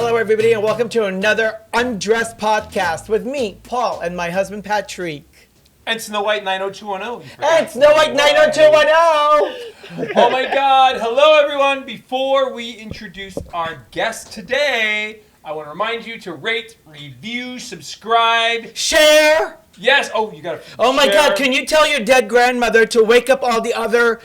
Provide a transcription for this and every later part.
Hello, everybody, and welcome to another Undressed podcast with me, Paul, and my husband, Patrick. And Snow White 90210. And Snow White 90210. Oh my God. Hello, everyone. Before we introduce our guest today, I want to remind you to rate, review, subscribe. Share. Yes. Oh, you got to Oh my share. God, can you tell your dead grandmother to wake up all the other,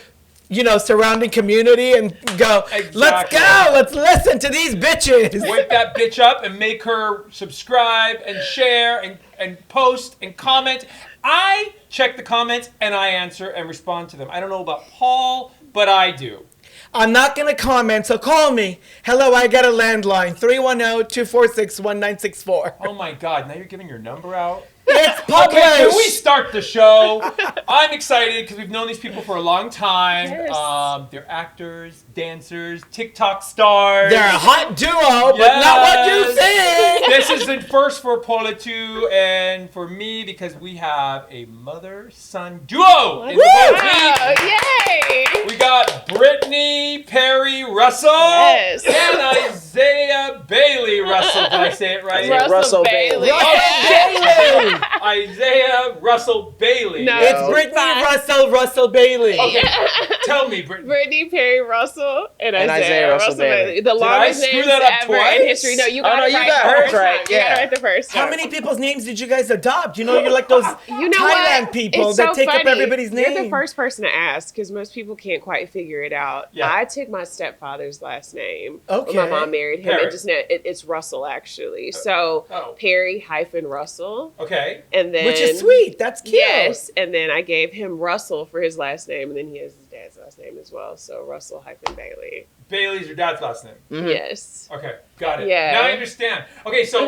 surrounding community and go, Exactly. Let's go, let's listen to these bitches. Wake that bitch up and make her subscribe and share and post and comment. I check the comments and I answer and respond to them. I don't know about Paul, but I do. I'm not going to comment, so call me. Hello, I got a landline, 310-246-1964. Oh my God, now you're giving your number out? It's published. Okay, can we start the show? I'm excited because we've known these people for a long time. Yes. They're actors, dancers, TikTok stars. They're a hot duo, but not what you think. This is the first for Paula too and for me because we have a mother-son duo in the boat. Yay! We got Brittany Perry-Russell Yes. and Isaiah Bailey-Russell. Did I say it right? Russell Bailey. Bailey. Isaiah Russell Bailey. No. It's Brittany Russell Bailey. Okay, tell me, Brittany. Brittany Perry-Russell and Isaiah Russell Bailey. The Did I longest screw names that up ever twice? in history. No, you got it you right got the hers first right, time. You got it right the first time. How many people's names did you guys adopt? You're like those You know Thailand what? people It's that so take up funny. everybody's name. You're the first person to ask because most people can't quite figure it out. Yeah. I took my stepfather's last name. Okay. When my mom married him. Perry. It's Russell, actually. So Oh. Perry-Russell. Okay. And then, Which is sweet. That's cute. Yes, and then I gave him Russell for his last name, and then he has his dad's last name as well. So Russell-Bailey. Bailey's your dad's last name. Yes. Okay, got it. Yeah. Now I understand. Okay, so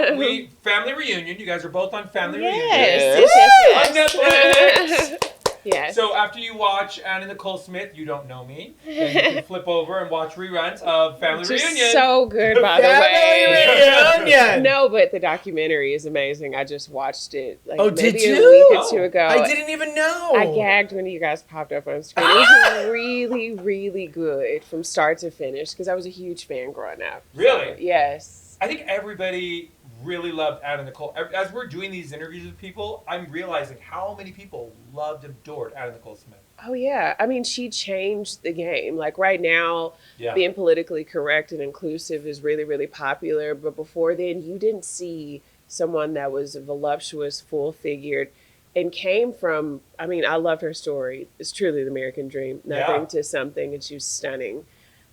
family reunion. You guys are both on family reunion. Yes. On Netflix. Yes. So after you watch Anna Nicole Smith, you don't know me. Then you can flip over and watch reruns of Family Just Reunion. so good, by the Family way. reunion. No, but the documentary is amazing. I just watched it Did maybe you? a week or two ago. I didn't even know. I gagged when you guys popped up on screen. It was really, really good from start to finish because I was a huge fan growing up. Really? Yes. I think everybody really loved Anna Nicole. As we're doing these interviews with people, I'm realizing how many people loved and adored Anna Nicole Smith. Oh, yeah. I mean, she changed the game. Like right now, Yeah. being politically correct and inclusive is really, really popular. But before then, you didn't see someone that was voluptuous, full-figured, and came from, I loved her story. It's truly the American dream. Nothing to something, and she was stunning.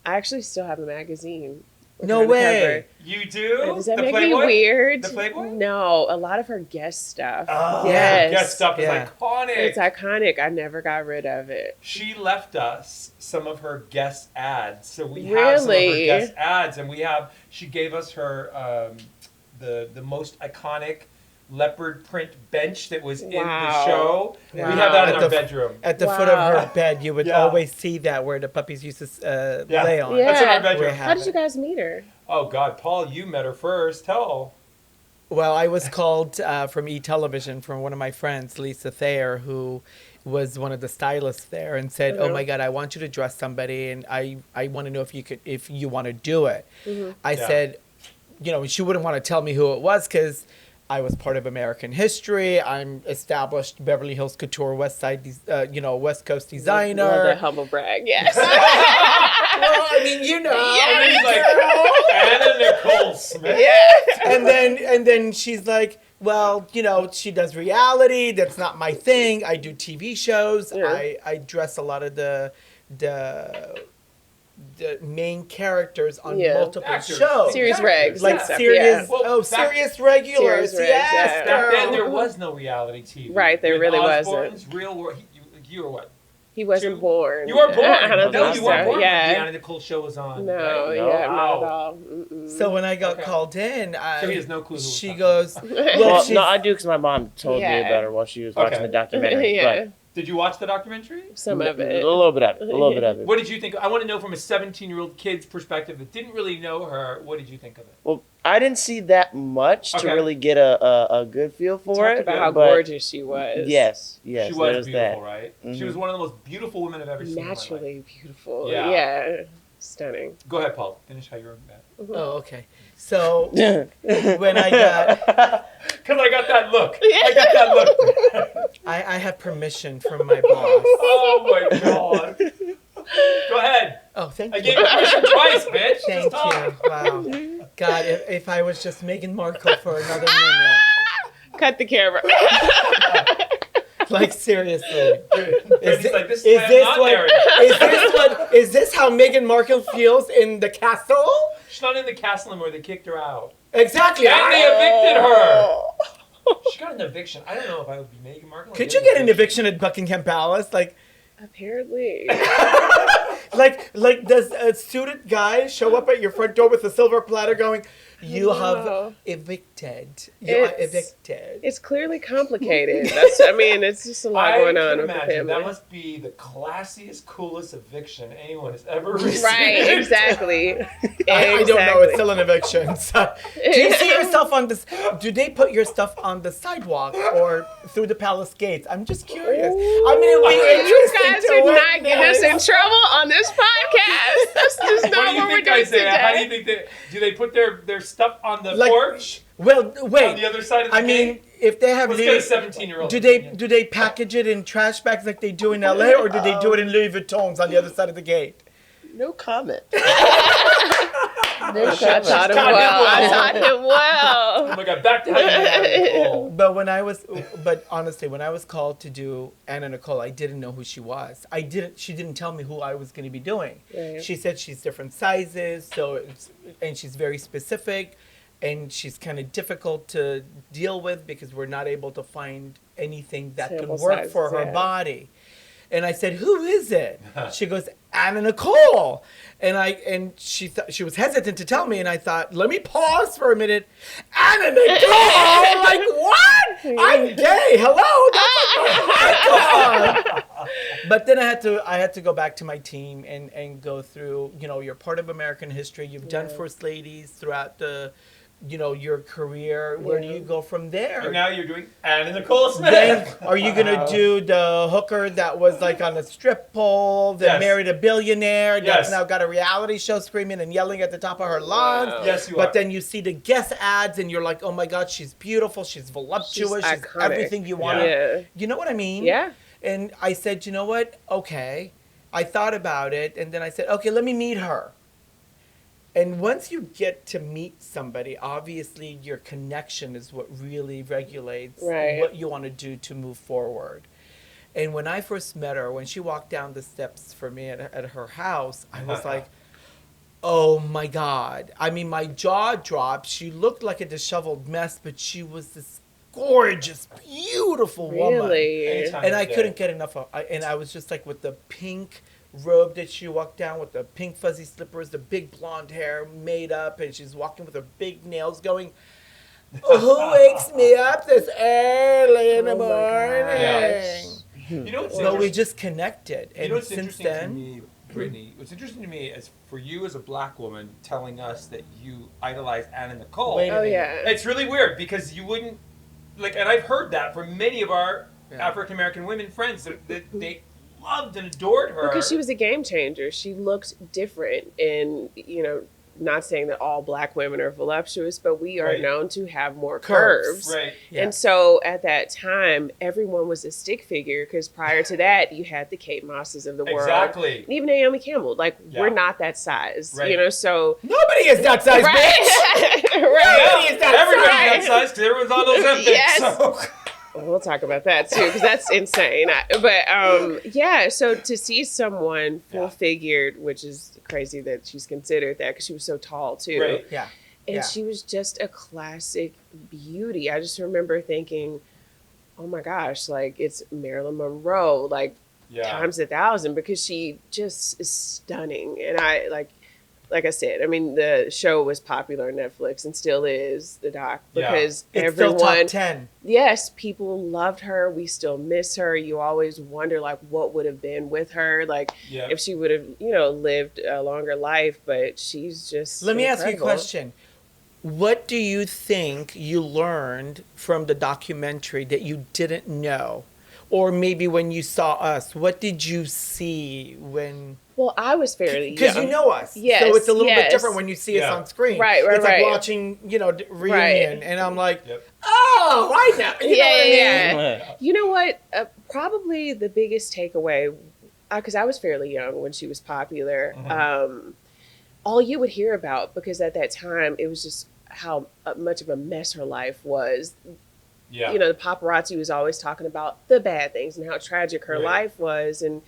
I actually still have a magazine. with her No on the way. cover. You do? Does that The make Playboy? me weird? The Playboy? No, a lot of her guest stuff. Oh, Yes. guest stuff is Yeah. iconic. It's iconic. I never got rid of it. She left us some of her guest ads. So we have some of her Really? guest ads, and she gave us her the most iconic leopard print bench that was in the Wow. show. Wow. We have that in At our the- bedroom. At the foot of Wow. her bed, you would Yeah. always see that where the puppies used to Yeah. lay on. Yeah. That's in our We bedroom. have How did it. you guys meet her? Oh God, Paul, you met her first. Tell. Well, I was called from E-Television from one of my friends, Lisa Thayer, who was one of the stylists there, and said, "Oh my God, I want you to dress somebody, and I want to know if you want to do it." I said, she wouldn't want to tell me who it was because I was part of American history. I'm established Beverly Hills Couture West Side, West Coast designer. Love that humble brag. Yes. Well, I mean, And then he's like, Anna Nicole Smith. and then she's like, well, she does reality. That's not my thing. I do TV shows. Yeah. I dress a lot of the main characters on multiple Actors. shows. Series Exactly. regs. Like and stuff, serious, yeah. Well, serious regulars. Series regs, Yes, yeah. Back then, girl. there was no reality TV. Right, there With really Osbourne's Real World. You were what? He wasn't born. You were born. I don't No, think you so. weren't born when the Yeah. Anna Nicole show was on. No, right? yeah, Wow. not at all. Mm-mm. So when I got Okay. called in, So he has no clue who she we're goes, talking Well, she's- no, I do because my mom told me Yeah. about her while she was Okay. watching the documentary. Yeah. Did you watch the documentary? Some But of it. a little bit of it. A little bit of it. What did you think? I want to know from a 17-year-old kid's perspective that didn't really know her. What did you think of it? Well, I didn't see that much Okay. to really get a good feel for Talked it. about how but gorgeous she was. Yes, She there's was beautiful, that. right? She Mhm. was one of the most beautiful women I've ever seen. In my life. Naturally beautiful. Yeah. Yeah. Stunning. Go ahead, Paul. Finish how you were mad. Oh, okay. So when I got, Because I got that look. I got that look. I have permission from my boss. Oh my god. Go ahead. Oh, thank I you. gave you permission twice, bitch. Thank Just talk. you. Wow. God, if I was just Meghan Markle for another minute. Cut the camera. Like, seriously. Brittany's like, this is why I'm not married. Is this how Meghan Markle feels in the castle? She's not in the castle anymore. They kicked her out. Exactly. And they evicted her. She got an eviction. I don't know if I would be Meghan Markle. Could you get an eviction at Buckingham Palace? Like, Apparently. like does a suited guy show up at your front door with a silver platter going, you No. have evicted. You are evicted. It's clearly complicated. It's just a lot going on with the family. That must be the classiest, coolest eviction anyone has ever received. Right, exactly. I don't know. It's still an eviction. So, do you see yourself on this? Do they put your stuff on the sidewalk or through the palace gates? I'm just curious. I mean, it would be You interesting guys to did not witness. get us in trouble on this podcast. That's just What not do you what we're think, doing Isaiah? How do you today. think do they put their stuff on the Like, porch? Well, wait. On the other side of the I mean, gate? if they have Let's get a 17-year-old. do they package it in trash bags like they do in LA, or do they do it in Louis Vuittons on the other side of the gate? No comment. I taught him well. I taught him well. Oh my god, back to how you met Nicole. But honestly, when I was called to do Anna Nicole, I didn't know who she was. She didn't tell me who I was going to be doing. Right. She said she's different sizes, and she's very specific, and she's kind of difficult to deal with because we're not able to find anything that Sample can work sizes, for her yeah. body. And I said, "Who is it?" She goes, "Anna Nicole." And she was hesitant to tell me, and I thought, let me pause for a minute. Anna Nicole, like what? I'm gay. Hello, that's like, oh my God. But then I had to go back to my team and go through. You're part of American history. You've done first ladies throughout your career. Where do you go from there? And now you're doing Anna Nicole Smith. Then are you gonna do the hooker that was like on a strip pole that Yes. married a billionaire that's Yes. now got a reality show screaming and yelling at the top of her lungs? Yes, you are. But then you see the guest ads and you're like, oh my God, she's beautiful, she's voluptuous, she's iconic. everything you want. Yeah. You know what I mean? Yeah. And I said, you know what? Okay. I thought about it and then I said, okay, let me meet her. And once you get to meet somebody, obviously your connection is what really regulates Right. what you want to do to move forward. And when I first met her, when she walked down the steps for me at her house, I was like, oh my God. I mean, my jaw dropped. She looked like a disheveled mess, but she was this gorgeous, beautiful woman. Really? Anytime. And I couldn't get enough of and I was just like with the pink robe that she walked down with, the pink fuzzy slippers, the big blonde hair made up, and she's walking with her big nails going, who wakes me up this early in the Oh my morning? Yes. You know what's So we interesting? just connected. You And know what's since interesting to then, me, Brittany? What's interesting to me is for you as a black woman telling us that you idolize Anna Nicole. Wait a Oh, minute. yeah. It's really weird because you wouldn't and I've heard that from many of our Yeah. African American women friends that they loved and adored her Because she was a game changer. She looked different. And, not saying that all black women are voluptuous, but we are Right. known to have more Curves. curves. right. Yeah. And so at that time, everyone was a stick figure because prior to that, you had the Kate Mosses of the world. Exactly. And even Naomi Campbell. Like, Yeah. we're not that size. Right. So. nobody is that size, bitch. Right. Nobody is that Everybody's that size. size because everyone's on those Epix. Yes. So. We'll talk about that too, because that's insane. So to see someone full figured, which is crazy that she's considered that because she was so tall too. Right. Yeah. And Yeah. she was just a classic beauty. I just remember thinking, oh my gosh, like it's Marilyn Monroe, like Yeah. times 1,000, because she just is stunning. And like I said, I mean, the show was popular on Netflix and still is, the doc, Yeah. because It's everyone, still top 10. yes, people loved her. We still miss her. You always wonder, like, what would have been with her, like, Yeah. if she would have, lived a longer life. But she's just Let me ask you a incredible. question. What do you think you learned from the documentary that you didn't know? or maybe when you saw us, what did you see when? Well, I was fairly young. Because you know us. Yes, So it's a little bit yes. different when you see us on screen. Right, It's like right. watching, reunion. Right. And I'm like, Yep. oh, I know. You know what I mean? Yeah. You know what? Probably the biggest takeaway, because I was fairly young when she was popular, all you would hear about, because at that time, it was just how much of a mess her life was. Yeah. The paparazzi was always talking about the bad things and how tragic her life was. And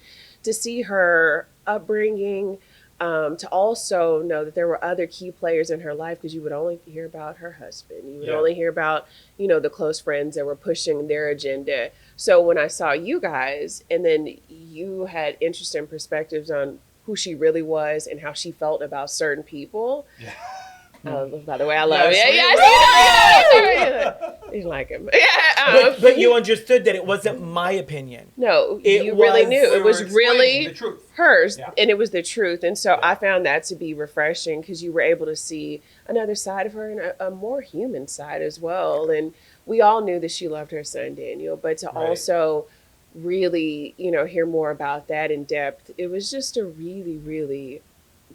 to see her upbringing, to also know that there were other key players in her life, because you would only hear about her husband. You would only hear about, the close friends that were pushing their agenda. So when I saw you guys, and then you had interesting perspectives on who she really was and how she felt about certain people. Yeah. By the way, I love it. Yeah, you like him. Yeah, but you understood that it wasn't my opinion. No, you really knew. It was really the truth. hers, Yeah. and it was the truth. And so I found that to be refreshing, because you were able to see another side of her, and a more human side as well. And we all knew that she loved her son, Daniel, but to also really, hear more about that in depth, it was just a really, really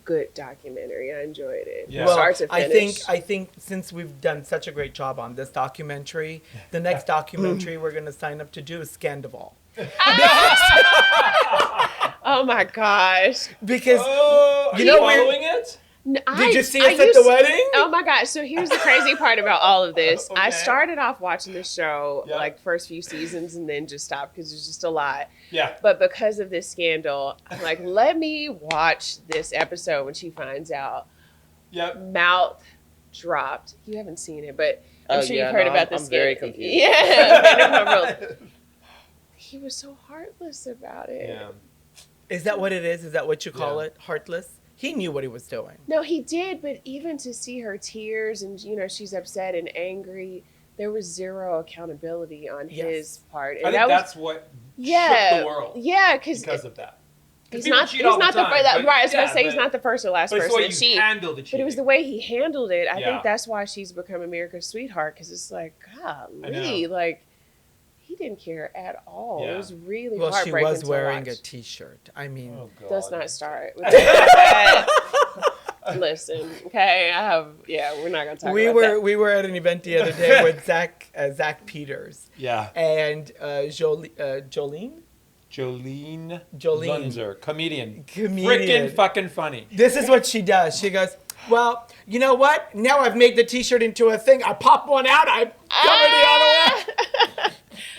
good documentary. I enjoyed it. Yeah. Well, Start to finish. I think since we've done such a great job on this documentary, the next documentary we're going to sign up to do is Scandavol. Oh my gosh. Because Are you following it? did you see us at the wedding? Oh my gosh. So here's the crazy part about all of this. I Okay. started off watching the show Yeah. like first few seasons, and then just stopped because it's just a lot. Yeah. But because of this scandal, I'm like, let me watch this episode when she finds out. Yep. Mouth dropped. You haven't seen it, but I'm Oh, sure yeah, you've heard no, about this I'm very scandal. confused. Yeah. Vanderpump Rules. He was so heartless about it. Yeah. Is that what it is? Is that what you call Yeah. it? Heartless? He knew what he was doing. No, he did, but even to see her tears and, she's upset and angry, there was zero accountability on his part. And I think that's what shook the world. Yeah, because of that. he's People not cheat all the time, right. I was but- going to say yeah, he's not the first or last But it's the person way to you cheat. handle the cheating. But it was the way he handled it. I Yeah. think that's why she's become America's sweetheart, because it's like, golly, know. like, he didn't care at all. Yeah. It was really Well, she heartbreaking was to wearing watch. a T-shirt. I mean, Oh, God. Let's not start with that. Listen, okay, we're not going to talk we about were that. we were at an event the other day with Zach Peters Yeah. and Jolene. Jolene Jolene. Lunzer, comedian. Comedian. Freaking fucking funny. This is what she does. She goes, well, you know what? Now I've made the T-shirt into a thing. I pop one out. I cover the other one.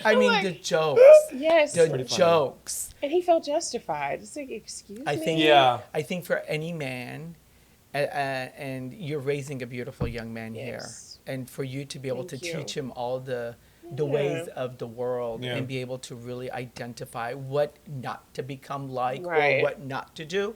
I mean, the jokes. Yes. The Pretty funny. jokes. And he felt justified. It's like, excuse me? I think. Yeah. I think for any man, and you're raising a beautiful young man Yes. here, and for you to be able Thank to you. teach him all the ways of the world Yeah. and be able to really identify what not to become like Right. or what not to do.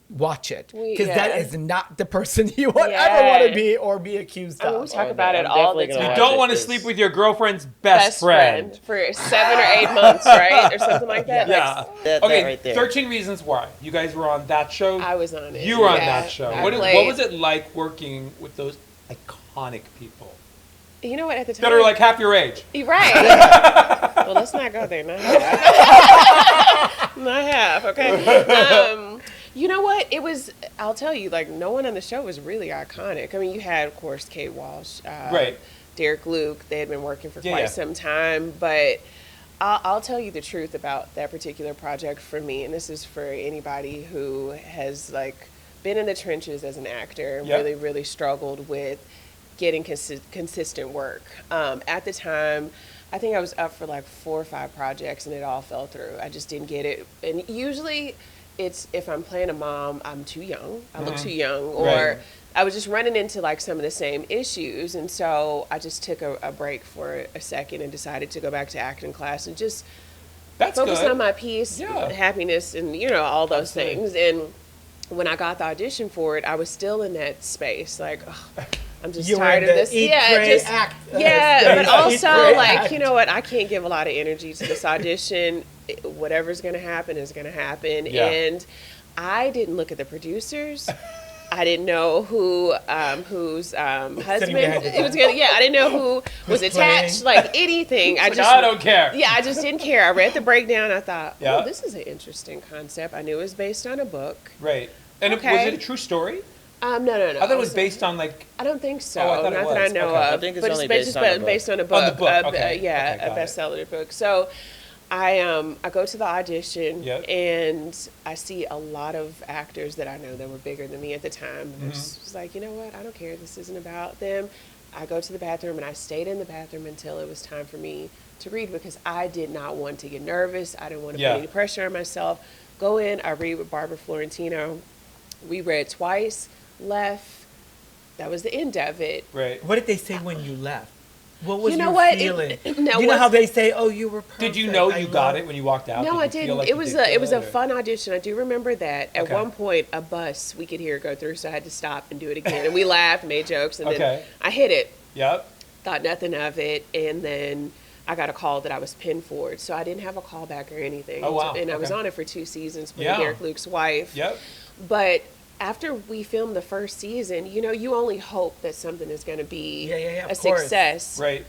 Watch it, We- because that yeah. is not the person you ever want Yeah. to be or be accused I mean, we of. talk Oh, about no, it I'm all the definitely gonna time. You watch don't it, want to 'cause- sleep with your girlfriend's best friend. for 7 or 8 months, right? Or something like that. Yeah. That Okay, right there. 13 Reasons Why. You guys were on that show. Like, I was on it. You were on Yeah, that show. I What played- was it like working with those iconic people You know what? At the time, that are like half your age? You're right. Well, let's not go there. Not half. Not half. Okay. You know what? It was. I'll tell you. Like, no one on the show was really iconic. I mean, you had, of course, Kate Walsh, Right. Derek Luke. They had been working for Yeah, quite yeah. some time, but. I'll tell you the truth about that particular project for me, and this is for anybody who has like been in the trenches as an actor and Yeah. really, really struggled with getting consistent work. At the time, I think I was up for like 4 or 5 projects, and it all fell through. I just didn't get it, and usually, it's if I'm playing a mom, I'm too young. I look too young, or Right. I was just running into like some of the same issues, and so I just took a break for a second and decided to go back to acting class and just That's focus good. on my peace, Yeah. happiness, and all those Absolutely. things. And when I got the audition for it, I was still in that space, like, ugh, I'm just You were tired in of the this. eat, Yeah, pray, just act. yeah, stage. but Eat, also pray, like, act. you know what? I can't give a lot of energy to this audition. Whatever's gonna happen is gonna happen, Yeah. and I didn't look at the producers. I didn't know whose husband behind the it was gonna. Yeah, I didn't know who was attached. Like anything. I don't care. Yeah, I just didn't care. I read the breakdown. I thought, Yeah. oh, this is an interesting concept. I knew it was based on a book. Right. And Okay. was it a true story? No. I thought it was based on like. I don't think so. Oh, I thought it Not that I was. know Okay. of. I think it's but only it's based on a book. based on a book. On the book, okay. Yeah, Okay, a got it. bestseller book. So I go to the audition Yep. and I see a lot of actors that I know that were bigger than me at the time. Mm-hmm. And it's just like, you know what? I don't care. This isn't about them. I go to the bathroom and I stayed in the bathroom until it was time for me to read because I did not want to get nervous. I didn't want to Yeah. put any pressure on myself. Go in, I read with Barbara Florentino. We read twice, left. That was the end of it. Right. What did they say when you left? What was You know your what? feeling? No, you know what's- how they say, "Oh, you were perfect." Did you know I you got love-" it when you walked out? No, Did I you feel didn't. like It you was did a good, or- fun audition. I do remember that. At Okay. one point, a bus we could hear go through, so I had to stop and do it again. And we laughed, made jokes, and Okay. then I hit it. Yep. Thought nothing of it, and then I got a call that I was pinned for it. So I didn't have a callback or anything. Oh, wow. And I was Okay. on it for 2 seasons, playing Yeah. Derek Luke's wife. Yep. But after we filmed the first season, you know, you only hope that something is going to be Yeah, a of course. success. Right.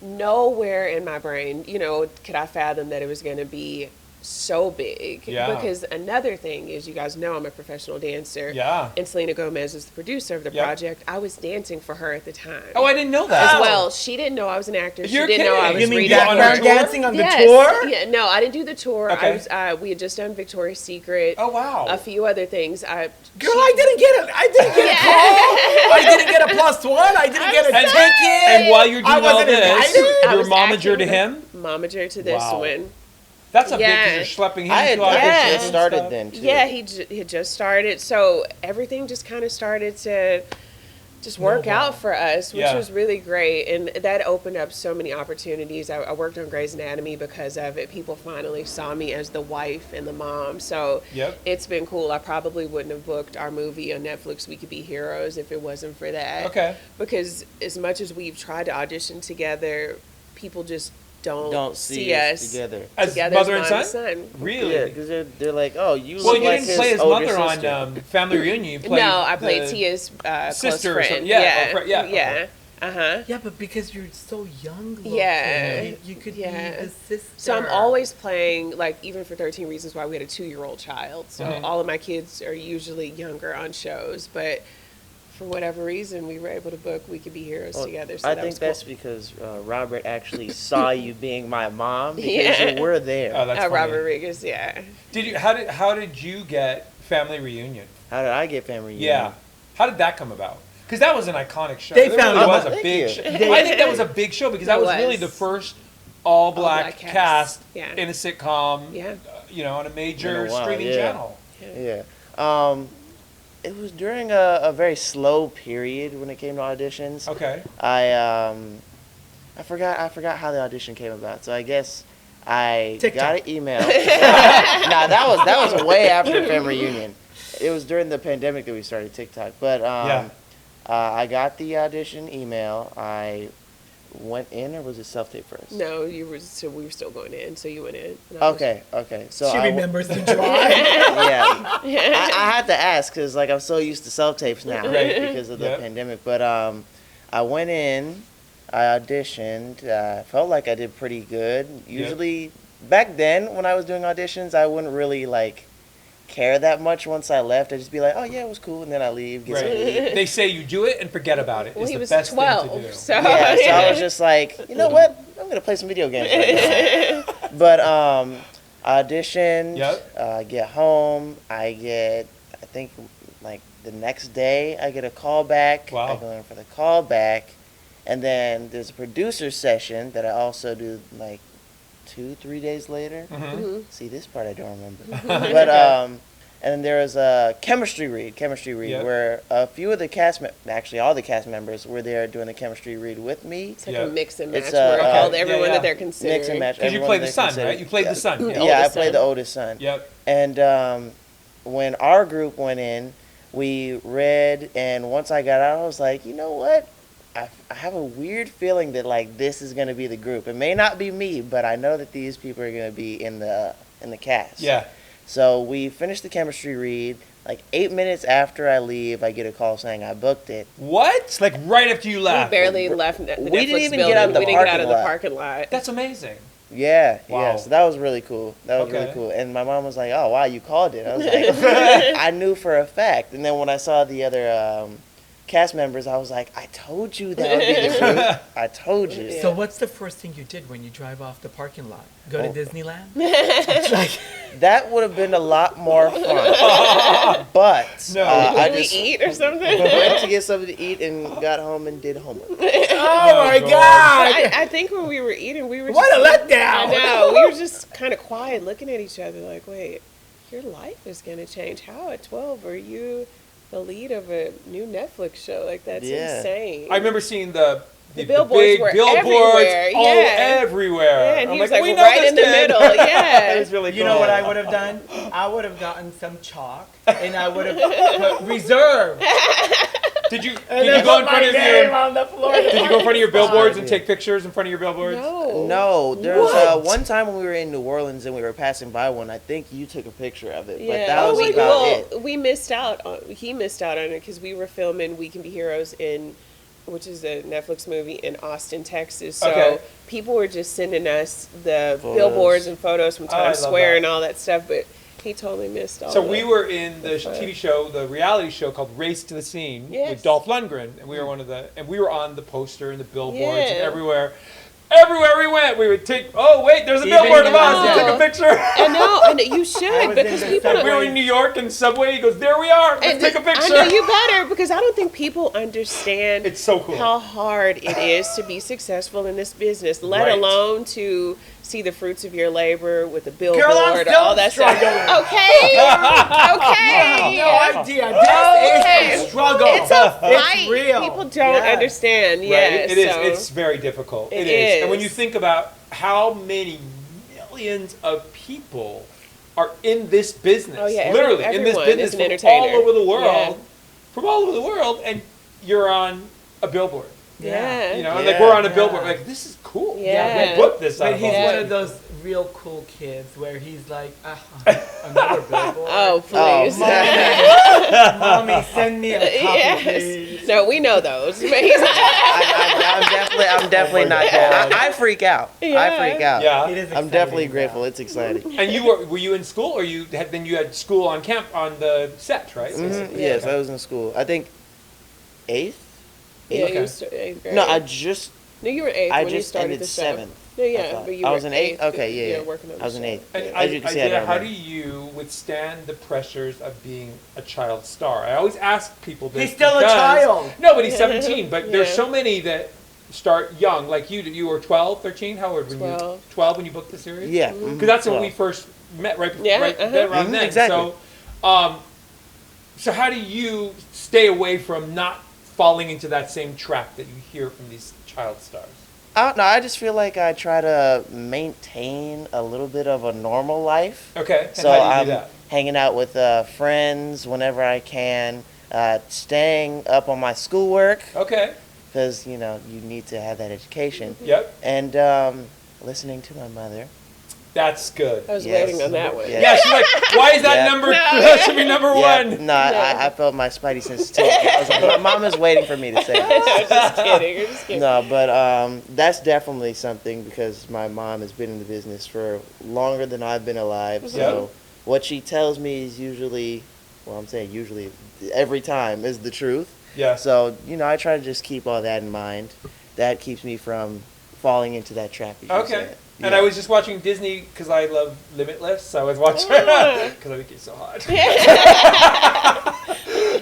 Nowhere in my brain, you know, could I fathom that it was going to be so big. Yeah. Because another thing is, you guys know I'm a professional dancer. Yeah. And Selena Gomez is the producer of the Yep. project. I was dancing for her at the time. Oh, I didn't know that. As well, she didn't know I was an actor. You're she didn't know I kidding. was You mean reading. that on background the tour? dancing on the Yes. tour? Yeah, no, I didn't do the tour. Okay. We had just done Victoria's Secret. Oh, wow. A few other things. Girl, I didn't get a call. I didn't get a +1. I didn't get a And, ticket. and while you're I doing all wasn't this, invited. I you're was momager to acting- him? Momager to this Wow. one. That's a Yeah. big, you're schlepping him I had, to I had auditions just and started stuff. then too. Yeah, he had just started. So everything just kind of started to just work out for us, which Yeah. was really great. And that opened up so many opportunities. I worked on Grey's Anatomy because of it. People finally saw me as the wife and the mom. So Yep. it's been cool. I probably wouldn't have booked our movie on Netflix, We Could Be Heroes, if it wasn't for that. Okay. Because as much as we've tried to audition together, people just Don't see us us together. As together mother as and mom son? Really? Yeah, because they're like, oh, you Well, look you like didn't his play his older mother sister. on Family Reunion. You played No, I played the Tia's close sister or friend. something. Yeah, or yeah, yeah. okay. Uh-huh. Yeah, but because you're so young looking, Yeah. you could Yeah. be the sister. So I'm always playing, like, even for 13 Reasons Why, we had a 2-year-old child. So Mhm. all of my kids are usually younger on shows. But for whatever reason, we were able to book We Could Be Heroes Well, together. So I that think was that's cool. because Robert actually saw you being my mom because Yeah. you were there. Oh, that's funny. Robert Riggers, yeah. Did you? How did you get Family Reunion? How did I get family reunion? Yeah. How did that come about? Because that was an iconic show. They It found really it. was a Thank big you. show. I think that was a big show because that It was really was. the first all-black All-black cast Yeah. in a sitcom. Yeah. You know, on a major In a while, streaming yeah. channel. Yeah. It was during a very slow period when it came to auditions. Okay. I forgot how the audition came about. So I guess I TikTok. got an email. Nah, that was way after family reunion. It was during the pandemic that we started TikTok. But Yeah. I got the audition email. I went in, or was it self-tape first? No, we were still going in, so you went in. And I was- Okay. So She I w- remembers the drive. Yeah, I had to ask because like I'm so used to self-tapes now Right. because of the Yep. pandemic. But I went in, I auditioned. Felt like I did pretty good. Usually, back then when I was doing auditions, I wouldn't really like care that much once I left. I'd just be like, oh yeah, it was cool, and then I leave, get some Right. to eat. They say you do it and forget about it. Well, It's he the was best 12, thing to do. so Yeah, so I was just like, you know what? I'm gonna play some video games right now. But auditioned. Yep. Get home. I think like the next day I get a call back. Wow. I go in for the call back, and then there's a producer session that I also do like 2-3 days later. Mhm. See, this part I don't remember. But and then there was a chemistry read Yep. where a few of the cast, actually all the cast members were there doing the chemistry read with me. It's like Yeah. a mix and match It's, where okay. all everyone Yeah. that they're considering. Mix and match. Because you everyone played the they son, consider- right? You played the son. Yeah. Yeah, I Oldest played son. the oldest son. Yep. And when our group went in, we read, and once I got out, I was like, you know what? I have a weird feeling that like this is gonna be the group. It may not be me, but I know that these people are gonna be in the cast. Yeah. So we finished the chemistry read. Like 8 minutes after I leave, I get a call saying I booked it. What? Like right after you We left? barely left the We Netflix didn't even building. get out of the We didn't get out parking of the lot. parking lot. That's amazing. Yeah, Wow. yeah. So that was really cool. That was Okay. really cool. And my mom was like, "Oh, wow, you called it." I was like, "I knew for a fact." And then when I saw the other cast members, I was like, "I told you that would be the truth. I told you." Yeah. So what's the first thing you did when you drive off the parking lot? Go to Oh. Disneyland? It's like, That would have been a lot more fun. But No. I Did we just eat or something? went to get something to eat and got home and did homework. oh my God. God! I think when we were eating, we were What just, a letdown! I know. We were just kind of quiet looking at each other like, wait, your life is going to change. How at 12 are you the lead of a new Netflix show? Like, that's Yeah. insane. I remember seeing the billboards big were billboards everywhere, all yeah. everywhere. Yeah, and I'm he was like, like we know right this in the kid. middle. It Yeah. was really cool. You know what I would have done? I would have gotten some chalk and I would have put reserve. Did you And did then you go put in my front of name your on the floor. did you go in front of your billboards and Yeah. take pictures in front of your billboards? No. No, there was What? one time when we were in New Orleans and we were passing by one. I think you took a picture of it, but Yeah. that was we, about well, it. we missed out on. He missed out on it because we were filming "We Can Be Heroes" which is a Netflix movie in Austin, Texas. So Okay. people were just sending us the Photos. billboards and photos from Oh, I Times love Square that. and all that stuff, but he totally missed all. So the- we were in the fun. TV show, the reality show called Race to the Scene Yes. with Dolph Lundgren, and we were we were on the poster and the billboards and Yeah. everywhere. Everywhere we went, we would take. Oh wait, there's a Even billboard in of us. London. Take a picture. I know, you I should was because in the people. We were in New York and Subway. He goes, "There we are. Let's And take a picture." I know you better because I don't think people understand It's so cool. how hard it is to be successful in this business, let Right. alone to see the fruits of your labor with a billboard Girl, I'm or still all that stuff. struggling. Okay, okay. No idea. Okay. This is a struggle. It's a It's fight. real. People don't Yes. understand. Right? Yes, It is. so- It's very difficult. It It is. And when is. you think about how many millions of people are in this business, Oh, yeah, literally in this everyone business is an from entertainer. all over the world, Yeah. from all over the world, and you're on a billboard. yeah. You know, and Yeah. like we're on a Yeah. billboard. Like this is cool. Yeah. We booked this. But out he's of one all. of those real cool kids where he's like, another billboard. Oh, please. Mommy, send me a copy, Yes. please. No, we know those. But he's not. I'm definitely not that. I freak out. I Yeah. freak out. Yeah. It is I'm exciting, definitely yeah. grateful. It's exciting. And you were you in school, or you had school on camp on the set, right? Mhm. Yes, I was in school. I think eighth. Yeah, Okay. you was 8th grade. No, I just you were 8th I when you just started ended the show. seventh. No, I yeah, thought. but you I were was in eighth? Okay, yeah. working on the I was in show. eighth. And As you can see, I Isaiah, don't how know. do you withstand the pressures of being a child star? I always ask people this. He's still a because- child. No, but he's 17. But there's Yeah. so many that start young, like you. You were 12, 13. How old were 12. you? 12 when you booked the series. Yeah. Because that's when we 12. first met, right? Yeah, right uh-huh. then, around Mhm, then. exactly. So how do you stay away from not falling into that same trap that you hear from these child stars? I don't know. I just feel like I try to maintain a little bit of a normal life. Okay. And So how do you I'm do that? hanging out with friends whenever I can, staying up on my schoolwork Okay. because you need to have that education, Yep. and listening to my mother. That's good. I was Yes. waiting on that one. Yeah. Yeah, she's like, why is that Yeah. number? No. That should be number one. No, I felt my spidey sensitivity. I was like, my mom is waiting for me to say this. Just kidding. You're just kidding. No, but that's definitely something because my mom has been in the business for longer than I've been alive. So what she tells me is usually, well, I'm saying usually, every time is the truth. Yeah. So, I try to just keep all that in mind. That keeps me from falling into that trap. as you Okay. said. And Yeah. I was just watching Disney because I love Limitless, so I was watching Ah. because I think it's so hot.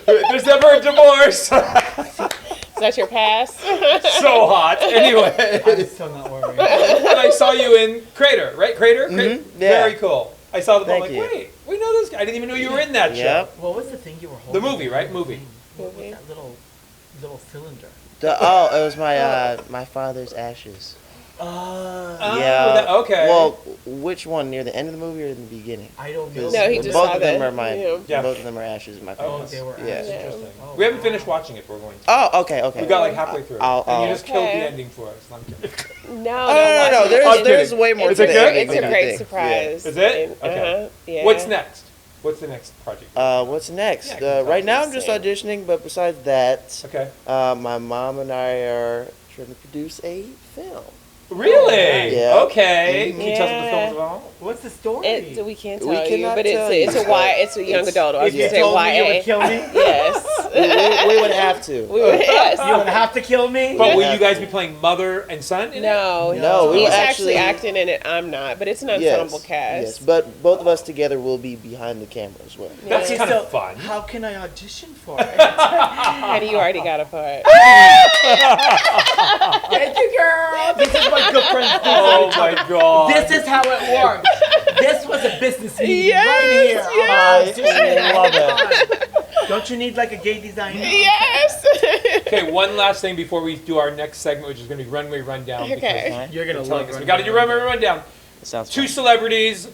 There's never a divorce. Is that your pass? So hot. Anyway, I'm still not worried. and I saw you in Crater, right? Crater? Mhm, yeah. Very cool. I saw the Thank like, you. wait, we know this guy. I didn't even know you were in that Yep. What was the thing you were holding? movie, right? Movie. What was that little cylinder? It was my my father's ashes. Yeah. Okay. Well, which one? Near the end of the movie or in the beginning? I don't know. No, he just both saw of them that. are mine. Yeah. Both of them are Ashes in my Oh, favorites. they were Yeah. Ashes. Interesting. Oh, We haven't wow. finished watching it, but we're going to. Oh, okay. We got like halfway through. I'll- and you I'll- just killed the Okay. ending for us. I'm kidding. No, No. There's kidding. way more It's to a the good? ending It's than a you great think. surprise. Is it? And, Okay. Yeah. What's next? What's the next project? What's next? Yeah, can you Right now, us? I'm just auditioning, but besides that, Okay. my mom and I are trying to produce a film. Really? Yeah. Okay. Can you tell us what the Yeah. film's about? What's the story? We can't We tell you, cannot but tell it's you. it's a young adult. I was if you gonna say told me, you YA. would kill me. Yes. We would have to. We would. Yes. You would have to kill me. But will Yeah. you guys be playing mother and son in it? No, we he's were actually actually- acting in it. I'm not, but it's an ensemble cast. Yes, but both of us together will be behind the camera as well. That's Okay, kind so of fun. How can I audition for it? And you already got a part. Thank you, girl. This is what good friends do. Oh my god. This is how it works. This was a business meeting Yes, right here. yes. I love it. Don't you need like a gay designer? Yes. Okay, one last thing before we do our next segment, which is going to be Runway Rundown. Okay. You're gonna Because love we it. got to do Runway Rundown. Sounds Two fun. celebrities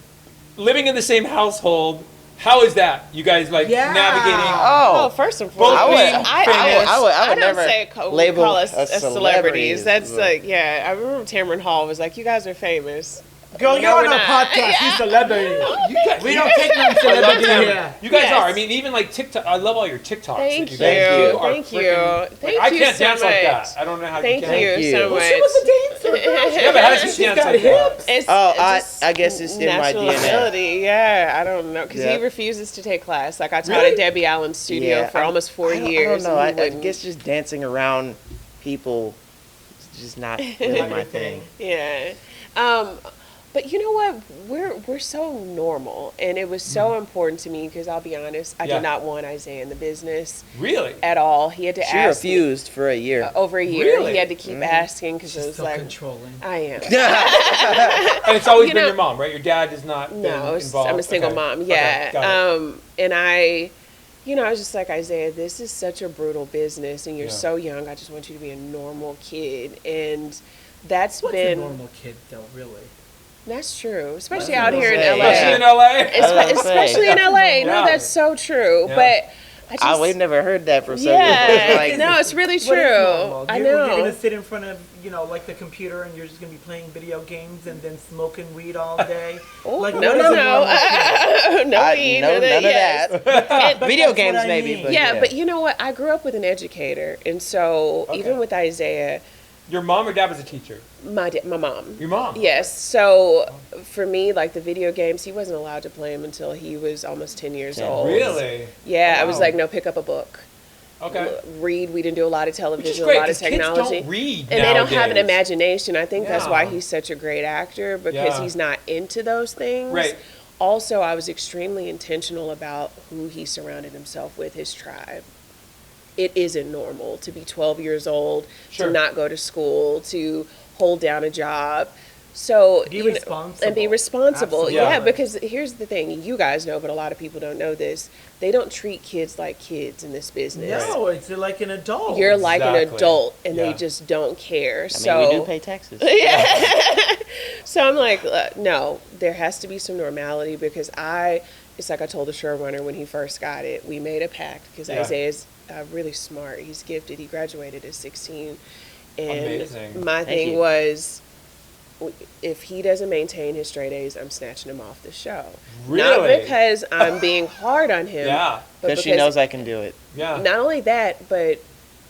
living in the same household. How is that? You guys like Yeah. navigating? Oh, first and Both foremost, being I famous. don't never say label call us us celebrities. celebrities. That's like, yeah. I remember Tamron Hall was like, "You guys are famous." Girl, No, you're on we're a not. podcast. You're celebrity. You guys, We don't take no celebrity here. You guys Yes. are. I mean, even like TikTok. I love all your TikToks. Thank that you. guys do are Thank you. freaking- Thank I you can't so dance like much. that. I don't know how Thank you can. you you. so Well, much. She was a dancer. Yeah, but how does she She's dance got like that? hips. It's I just guess it's in my natural DNA. ability. Yeah, I don't know because Yeah. he refuses to take class. Like I taught Really? at Debbie Allen's studio for almost 4 years. I don't know. and he I wouldn't. guess just dancing around people is just not really my thing. Yeah. But you know what? We're so normal, and it was so important to me because I'll be honest, I Yeah. did not want Isaiah in the business Really? at all. He had to She ask me, refused for a year. over a year. Really? He had to keep asking because it She's was so like, controlling. I am. And it's always You been know- your mom, right? Your dad is not No, been it's- involved. I'm a single Okay. mom. Okay, Yeah. got it. And I was just like, Isaiah, this is such a brutal business, and you're Yeah. so young. I just want you to be a normal kid, and that's What's been a normal kid though, really? that's true, especially That's out what here in I'm LA. saying. Especially in LA. Especially in LA. No, Yeah. that's so true. Yeah. But I just We've never heard that from someone. yeah. Like, No, it's really What is true. normal? I You're know. gonna sit in front of, like the computer and you're just gonna be playing video games and then smoking weed all day. Oh, Like, no, what no, is a no. normal kid? No weed, no, none of yes. that. But Video that's games, what I maybe. mean. But Yeah, but you know what? I grew up with an educator, and so Okay. even with Isaiah, Your mom or dad was a teacher? my mom. Your mom? Yes. So for me, like the video games, he wasn't allowed to play them until he was almost 10 years 10. old. Really? Yeah, I was Wow. like, no, pick up a book. Okay. Read. We didn't do a lot of Which is television, great a lot of 'cause kids technology. don't read And they don't have an nowadays. imagination. I think that's why Yeah. he's such a great actor because Yeah. he's not into those things. Right. Also, I was extremely intentional about who he surrounded himself with, his tribe. It isn't normal to be 12 years old, Sure. to not go to school, to hold down a job. So Be you know, responsible. and be responsible. Absolutely. Yeah, Yeah. because here's the thing, you guys know, but a lot of people don't know this. They don't treat kids like kids in this business. No, it's like an adult. You're like an Exactly. adult, and Yeah. they just don't care. I mean, so we do pay taxes. so I'm like, no, there has to be some normality because it's like I told the showrunner when he first got it, we made a pact because Yeah. Isaiah's really smart. He's gifted. He graduated at 16. And Amazing. my Thank thing you. was, if he doesn't maintain his straight A's, I'm snatching him off the show. Really? Not because I'm being hard on him. Yeah. But Because she knows I can do it. Yeah. not only that, but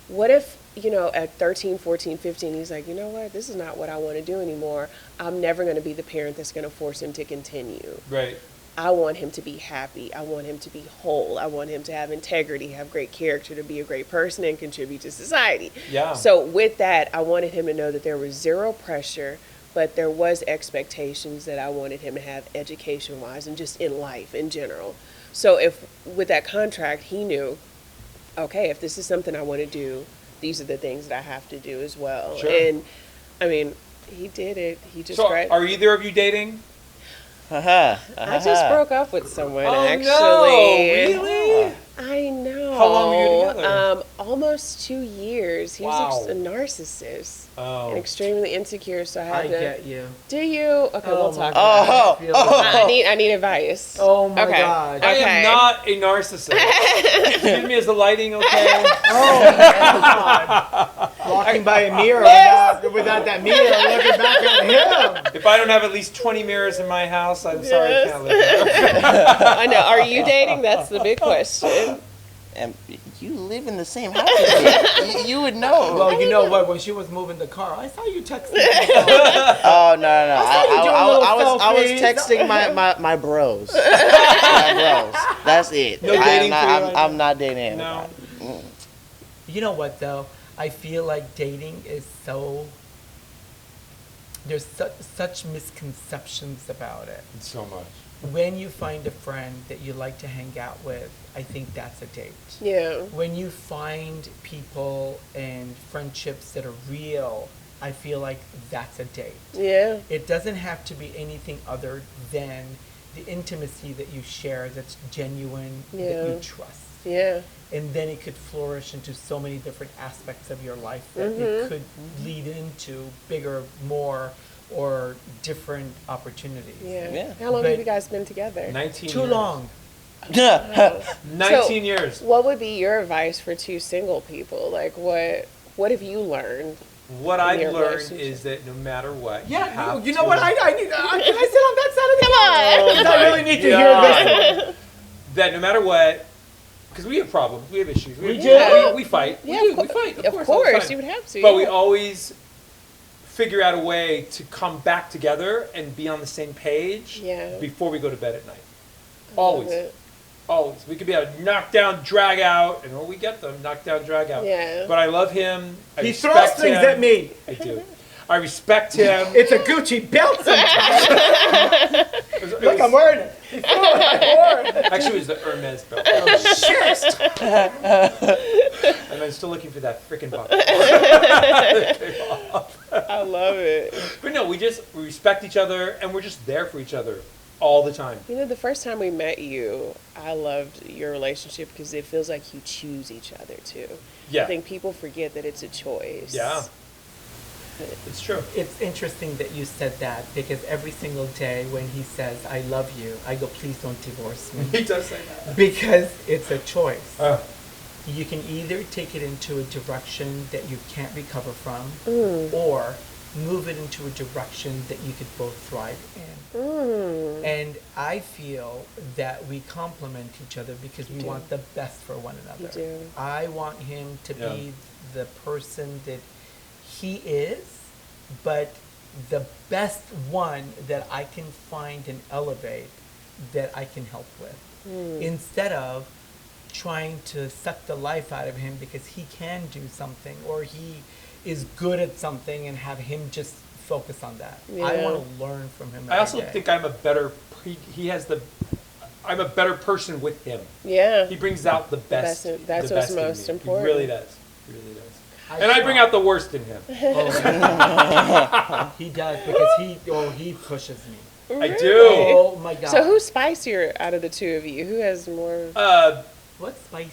what if, at 13, 14, 15, he's like, you know what, this is not what I want to do anymore. I'm never going to be the parent that's going to force him to continue. Right. I want him to be happy. I want him to be whole. I want him to have integrity, have great character, to be a great person and contribute to society. Yeah. So with that, I wanted him to know that there was zero pressure, but there was expectations that I wanted him to have education-wise and just in life in general. So if with that contract, he knew, okay, if this is something I want to do, these are the things that I have to do as well. Sure. And I mean, he did it. He just So, gra- are either of you dating? Haha. I just broke up with someone Oh, actually. no. Really? I know. How long were you together? Almost almost 2 years. He was a narcissist and extremely insecure. So I had I to. get you. Do you? Okay, we'll talk. Oh, I feel that. I need advice. Oh my Okay. God. I am not a narcissist. Excuse me, is the lighting okay? Oh my God. Walking by a mirror without that mirror, looking back at him. If I don't have at least 20 mirrors in my house, I'm sorry I can't live there. I know. Are you dating? That's the big question. and you live in the same house as me. You would know. Well, you know what? When she was moving the car, I saw you texting. Oh no. I was selfies. texting my bros. My bros. That's it. No dating for you right I'm now? not dating anybody. No. You know what though? I feel like dating is so. There's such misconceptions about it. So much. When you find a friend that you like to hang out with, I think that's a date. Yeah. When you find people and friendships that are real, I feel like that's a date. Yeah. It doesn't have to be anything other than the intimacy that you share that's genuine, that Yeah. you trust. Yeah. And then it could flourish into so many different aspects of your life that it could lead into bigger, more, or different opportunities. Yeah. Yeah. How long But- have you guys been together? 19 Too years. long. 19 years. What would be your advice for two single people? Like, what have you learned? What in I've your learned relationship? is that no matter what, Yeah, have you know to- what? I need. Can I sit on that side of the Come on. Because I really need to God. hear this. that no matter what, because we have problems, we have issues, We have- do. we fight, Yeah, we fight, Of all the course, time. you would have to. But yeah. we always figure out a way to come back together and be on the same page Yeah. before we go to bed at night. Love Always. it. Always. We could be a knockdown, drag out, and we get them, knockdown, drag out. Yeah. But I love him. I He respect throws things him. at me. I do. I respect him. It's a Gucci belt sometimes. It Look, was- I'm wearing it. He threw it. I wore it. Actually, it was the Hermes belt. Shit. And I'm still looking for that freaking buckle. I love it. But no, we respect each other, and we're just there for each other all the time. You know, the first time we met you, I loved your relationship because it feels like you choose each other too. Yeah. I think people forget that it's a choice. Yeah. It's true. It's interesting that you said that because every single day when he says, I love you, I go, please don't divorce me. He does say that. Because it's a choice. Oh. You can either take it into a direction that you can't recover from, Mm. or move it into a direction that you could both thrive in. Mm. And I feel that we complement each other because we do. want the best for one another. You do. I want him to Yeah. be the person that he is, but the best one that I can find and elevate that I can help with. Mm. Instead of trying to suck the life out of him because he can do something or he is good at something and have him just focus on that. I Yeah. want to learn from him. I also every day. think I'm a better. I'm a better person with him. Yeah. He brings out the best. That's what's the best in most me. important. He really does. He really does. And I bring out the worst in him. Oh, he does because he pushes me. I Really? do. Oh my God. So who's spicier out of the two of you? Who has more? What's spicy?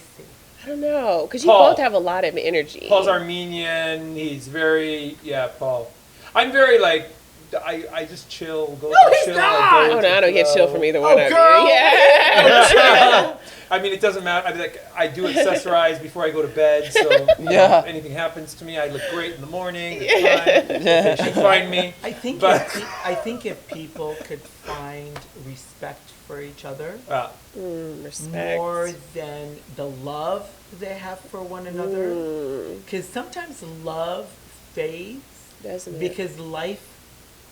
I don't know, because you Paul. both have a lot of energy. Paul's Armenian. He's very Paul. I'm very like I just chill. Go No, he's chill, not! go Oh with no, I don't get chill flow. from either one of girl. you. Yeah. I mean, it doesn't matter. I mean, like, I do accessorize before I go to bed, so Yeah. if anything happens to me, I look great in the morning. It's fine. She find me. I think But- I think if people could find respect for each other Respect. more than the love they have for one another, because sometimes love fades Doesn't it? because life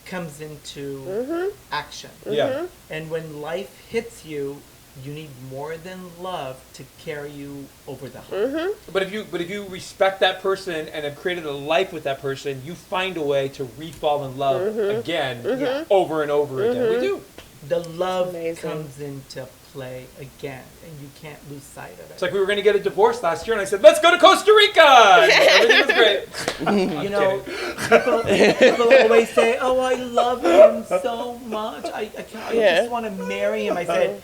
comes into action, Yeah. and when life hits you, you need more than love to carry you over the hump. But if you respect that person and have created a life with that person, you find a way to re-fall in love again, over and over again. We do. The love amazing. comes into play again, and you can't lose sight of it. It's like we were going to get a divorce last year, and I said, "Let's go to Costa Rica." And everything was great. You know, people always say, "Oh, I love him so much. I Yeah. just want to marry him." I said,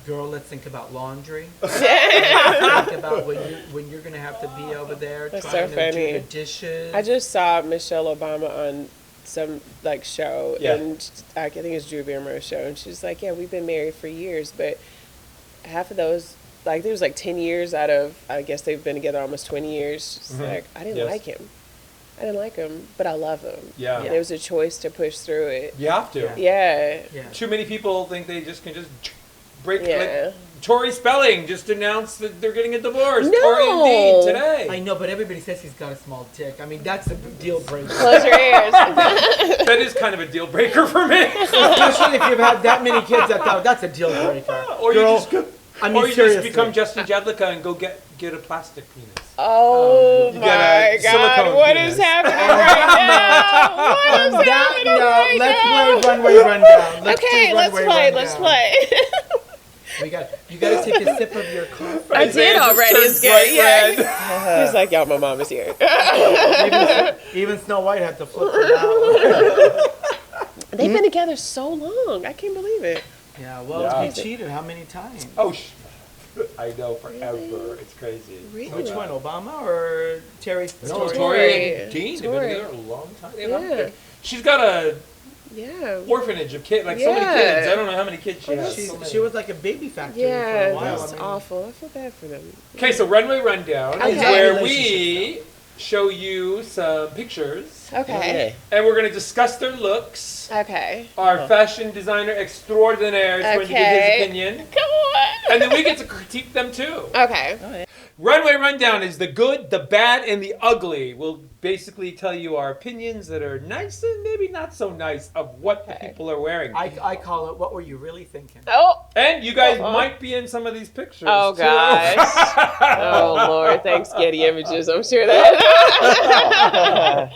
Girl, let's think about laundry. Think about when you're gonna have to be over there That's trying so to do funny. the dishes. I just saw Michelle Obama on some like show, Yeah. and I think it's Drew Barrymore's show, and she's like, "Yeah, we've been married for years, but half of those, like, there was like 10 years out of, I guess they've been together almost 20 years. She's like, I didn't Yes. like him. I didn't like him, but I love him. Yeah. And it was a choice to push through it. You have to. Yeah. Yeah. Too many people think they just can just break. Yeah. Like, Tori Spelling just announced that they're getting a divorce. No. Tori and Dean today. I know, but everybody says he's got a small dick. I mean, that's a deal breaker. Close your ears. That is kind of a deal breaker for me. Especially if you've had that many kids, that's a deal breaker. Or Girl, you just go, I mean, or you seriously. just become Justin Jedlicka and go get a plastic penis. Oh You get my a God. silicone What penis. is happening right now? What On is that happening note, right let's now? play Runway Rundown. Okay, do let's Runway play. Rundown. Let's play. You got to take a sip of your coffee. I Isaiah did just already. turned It's good. bright Yeah. red. He's like, yo, my mom is here. Even Snow White had to flip for that They've been together so long. I can't believe it. one. Yeah, well, Yeah. he cheated how many times? Oh, I know, forever. It's crazy. Really? Which one, Obama or Terry? No, Tori. Tori and Dean have been Tori. together a long time. Yeah. She's got a Yeah. orphanage of kids, like so many Yeah. kids. I don't know how many kids she has. She was like a baby factory for Yeah, a while. that's I mean, awful. I feel bad for them. Okay, so Runway Rundown is Okay. where we show you some pictures, Okay. and we're going to discuss their looks. Okay. Our fashion designer extraordinaire is going to give Okay. his opinion, Come on. and then we get to critique them too. Okay. Runway Rundown is the good, the bad, and the ugly. We'll basically tell you our opinions that are nice and maybe not so nice of what the Okay. people are wearing. I call it, what were you really thinking? Oh. And you guys Uh-oh. might be in some of these pictures. Oh, too. gosh. Oh, Lord. Thanks, Getty Images. I'm sure that.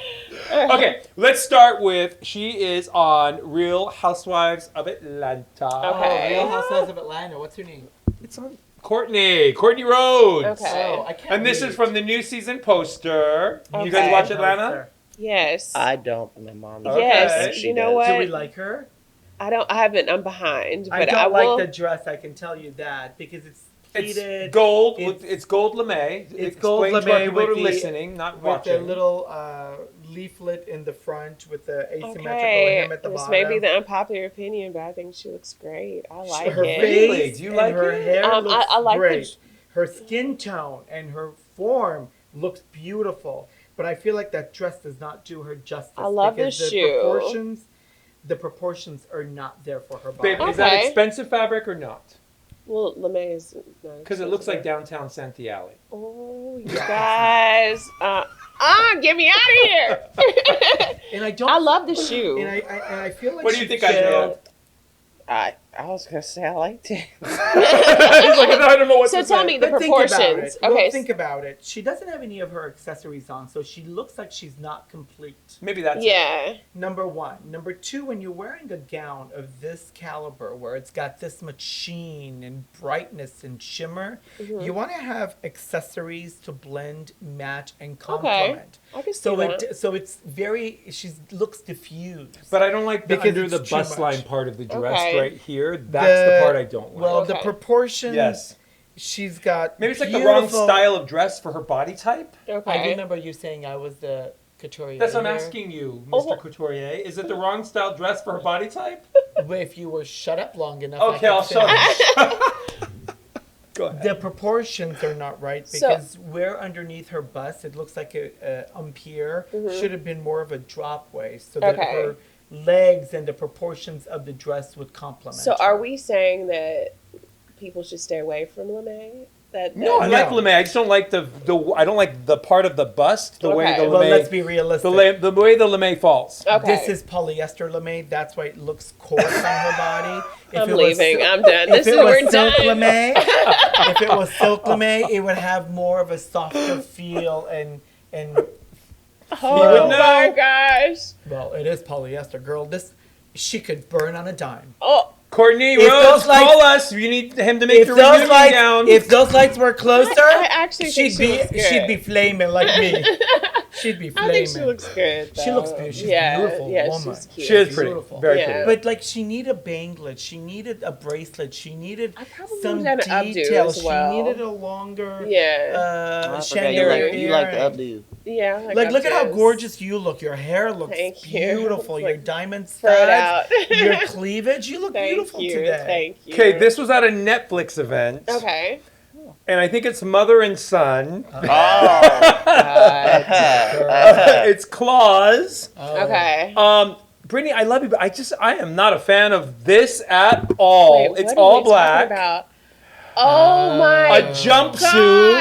Okay, let's start with, she is on Real Housewives of Atlanta. Okay. Oh, Real Housewives of Atlanta. What's her name? It's on Courtney Rhodes. Okay. Oh, I can't And this read. is from the new season poster. You Okay. guys watch Atlanta? Yes. I don't, but my mom. Okay. Yes. She You know does. what? Do we like her? I haven't. I'm behind. But I don't will. like the dress, I can tell you that, because it's pleated. It's gold. It's- It's gold lame. It's gold Explain to our lame people who are with the- listening, not with watching. the little leaflet in the front with the asymmetrical Okay. hem at the This bottom. may be the unpopular opinion, but I think she looks great. I like her it. face Really? Do you and like her it? hair looks I like the great. Her skin tone and her form looks beautiful, but I feel like that dress does not do her justice. I love the because shoe. The proportions are not there for her Babe, body. is that Okay. expensive fabric or not? Well, LeMay is not. Because it looks like downtown Santee Alley. Oh, you guys. Get me out of here. And I don't. I love the shoe. And I feel like What do you she think, Isaiah? failed. I was gonna say I liked it. He's like, I don't know what So to tell say. me the But think about proportions. it. Well, Okay. think about it. She doesn't have any of her accessories on, so she looks like she's not complete. Maybe that's it. Yeah. Number one. Number two, when you're wearing a gown of this caliber, where it's got this much sheen and brightness and shimmer, Mm-hmm. you want to have accessories to blend, match, and complement. I can see So that. so it's very. She looks diffused. But I don't like the Because under it's the too bust much. line part of the dress Okay. right here. That's the part I don't like. Well, the Okay. proportions. Yes. She's got. Maybe it's like the wrong beautiful- style of dress for her body type. Okay. I remember you saying I was the couturier. That's what I'm there. asking you, Oh. Mr. Couturier. Is it the wrong style dress for her body type? But if you were shut up long enough, Okay, I I'll could shut finish. up. Go ahead. The proportions are not right So- because where underneath her bust it looks like a umpire should have been more of a drop waist so that Mm-hmm. Okay. her legs and the proportions of the dress would complement. So are her. we saying that people should stay away from LeMay? No, I like No. LeMay. I just don't like the I don't like the part of the bust, the way Okay. the Well, let's LeMay be realistic. the way the LeMay falls. Okay. This is polyester lame. That's why it looks coarse on her body. If I'm it was leaving. sil- I'm done. If This it is was we're silk done. lame, if it was silk lame, it would have more of a softer feel and Oh would my know. gosh. well, it is polyester, girl. This she could burn on a dime. Oh. Courtney If Rhodes, those lights- call us. You need him to make If the those reunion lights, gown. if those lights were closer, I actually think she looks good. she'd be flaming like me. She'd be I flaming. think she looks good. She looks though. beautiful. She's a beautiful woman. She's cute. She is pretty. Beautiful. Very Yeah. pretty. But like she needed a banglet, she needed a bracelet, she needed I probably some would've done an updo details. as well. She needed a longer Yeah. I forgot chandelier you like the earring. updo. Yeah. Like look at how updos. gorgeous you look. Your hair looks Thank you. beautiful. It's Your like diamond spread studs, out. your cleavage. You look Thank beautiful you. today. Thank you. Okay, this was at a Netflix event. Okay. And I think it's mother and son. It's Claus. Okay. Brittany, I love you, but I am not a fan of this at all. Wait, it's what are all we black. talking about? Oh my A jumpsuit.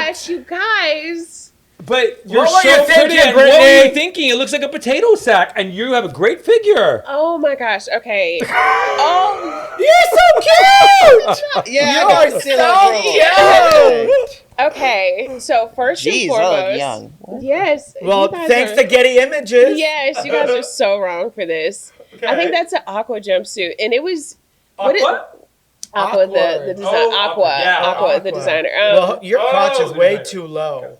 gosh, you guys. But you're What were so you pretty. thinking, And what were Brittany? you thinking? It looks like a potato sack, and you have a great figure. Oh my gosh. Okay. Oh, You're so cute. Yeah, You I are can see so that cute. okay. So first Jeez, and foremost, I look young. yes. Well, you guys thanks are- to Getty Images. Yes, you guys are so wrong for this. I think that's an aqua jumpsuit, and it was what? Aqua, the Awkward. design. Oh, Aqua, yeah, Aqua, the designer. Well, your crotch is the way designer. too low.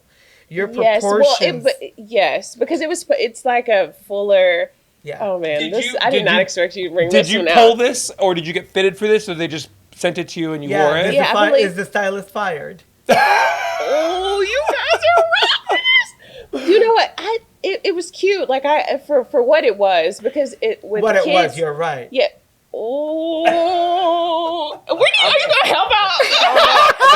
Your yes, proportions. yes, because it's like a fuller. yeah. Oh man, Did I did you- not expect you to bring Did this you one pull out. this, or did you get fitted for this, or they just sent it to you and you wore Yeah. it? Yeah, I believe- Is the stylist fired? Oh, you guys are wrong for this. You know what? It was cute. Like for what it was, because it with What it kids, was, you're right. Yeah. Oh, are you gonna help out?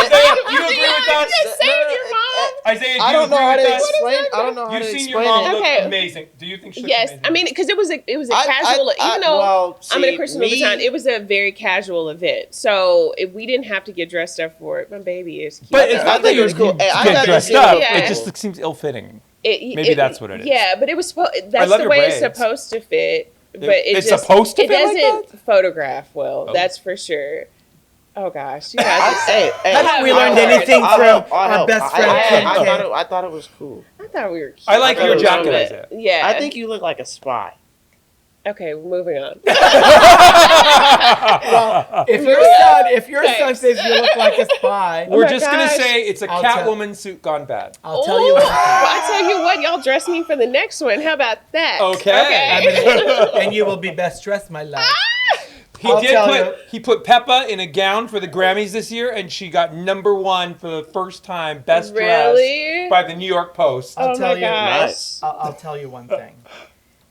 Isaiah, you agree with us? Just save your mom. Isaiah, do I you don't know agree how with to us? explain. I don't know how You've to seen your explain mom it. look Okay. amazing. Do you think she looks Yes, amazing? I mean, because it was a I- casual. I- even though well, I'm in a see, Christian me- Louboutin, it was a very casual event, so we didn't have to get dressed up for it. My baby is cute. But it's I not that think it you was cool. Hey, I get got dressed this up. Yeah. It just seems ill-fitting. Maybe Maybe that's what it is. Yeah, but it was that's love the your way it's braids. supposed to fit. But It's just, supposed to it fit like doesn't that? photograph well. Oh. That's for sure. Oh gosh, you guys. Hey, Haven't we I'll learned help. anything I'll from help, I'll our help. best friend Kim K? I thought it was cool. I thought we were cute. I like your a little jacket, bit. Isaiah. Yeah. I think you look like a spy. Okay, moving on. If your son says you look like a spy, We're my just going to gosh. say it's a I'll tell- Catwoman suit gone bad. I'll tell you what. I tell you what, y'all dress me for the next one. How about that? Okay. And you will be best dressed, my love. He I'll did tell he put Peppa in a gown for the Grammys this year, and she got #1 for the first time, best Really? dressed by the New York Post. Oh tell my you- gosh. Nice. I'll tell you one thing.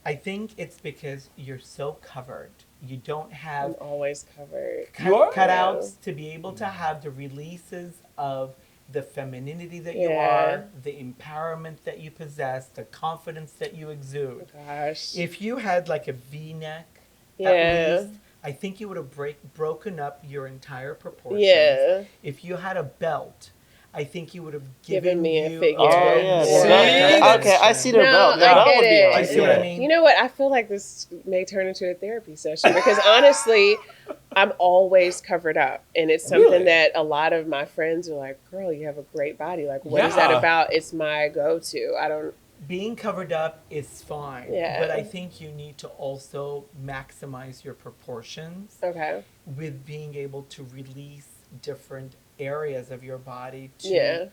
I think it's because you're so covered. You don't have I'm always covered. You are? cutouts to be able to have the releases of the femininity that you Yeah. are, the empowerment that you possess, the confidence that you exude. Gosh. If you had like a V-neck, Yeah. at least, I think you would have broken up your entire proportions. Yeah. If you had a belt, I think you would have Given given me a you figure. Oh yeah. Yeah. See? Okay, I see the belt. I That get would be it. on. I see what I mean. You know what? I feel like this may turn into a therapy session because honestly, I'm always covered up. And it's something Really? that a lot of my friends are like, girl, you have a great body. Like, what is that Yeah. about? It's my go-to. I don't, Being covered up is fine, Yeah. but I think you need to also maximize your proportions okay. with being able to release different areas of your body to Yeah.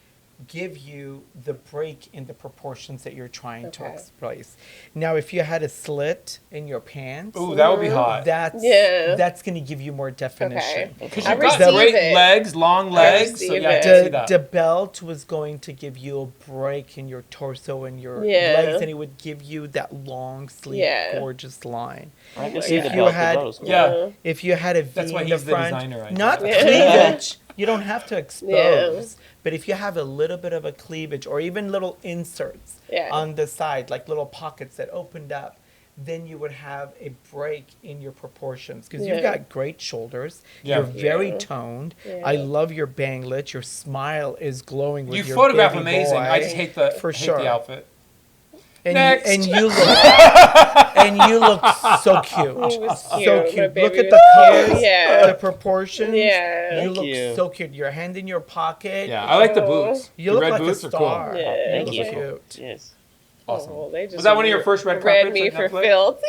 give you the break in the proportions that you're trying to Okay. exploit. Now, if you had a slit in your pants, Ooh, that would be hot. Yeah. that's going to give you more definition. Because I you've got receive great it. legs, long legs. So receive yeah, I it. can see The, that. the belt was going to give you a break in your torso and your Yeah. legs, and it would give you that long, sleek, Yeah. gorgeous line. I can see If the you belt. had- That was cool. Yeah. If you had a V That's why in the he's the front, designer, I not think. Yeah. cleavage, you don't have to expose. But if you have a little bit of a cleavage or even little inserts Yeah. on the side, like little pockets that opened up, then you would have a break in your proportions because you've Yeah. got great shoulders. Yeah. You're very Yeah. toned. Yeah. I love your banglet. Your smile is glowing with You your photograph baby amazing. boy. I just hate the For hate sure. the outfit. and Next. You, and you look and you look so cute. He was So cute. My cute. baby Look at was the cute. colors, Yeah. the proportions. Yeah. You Thank look you. so cute. Your hand in your pocket. Yeah, I like the Oh. boots. You the look red like boots a are star. cool. Yeah. You Thank look you. cute. Yes. Awesome. Oh, they just Was that one of your first red read carpets me at for Netflix? filth.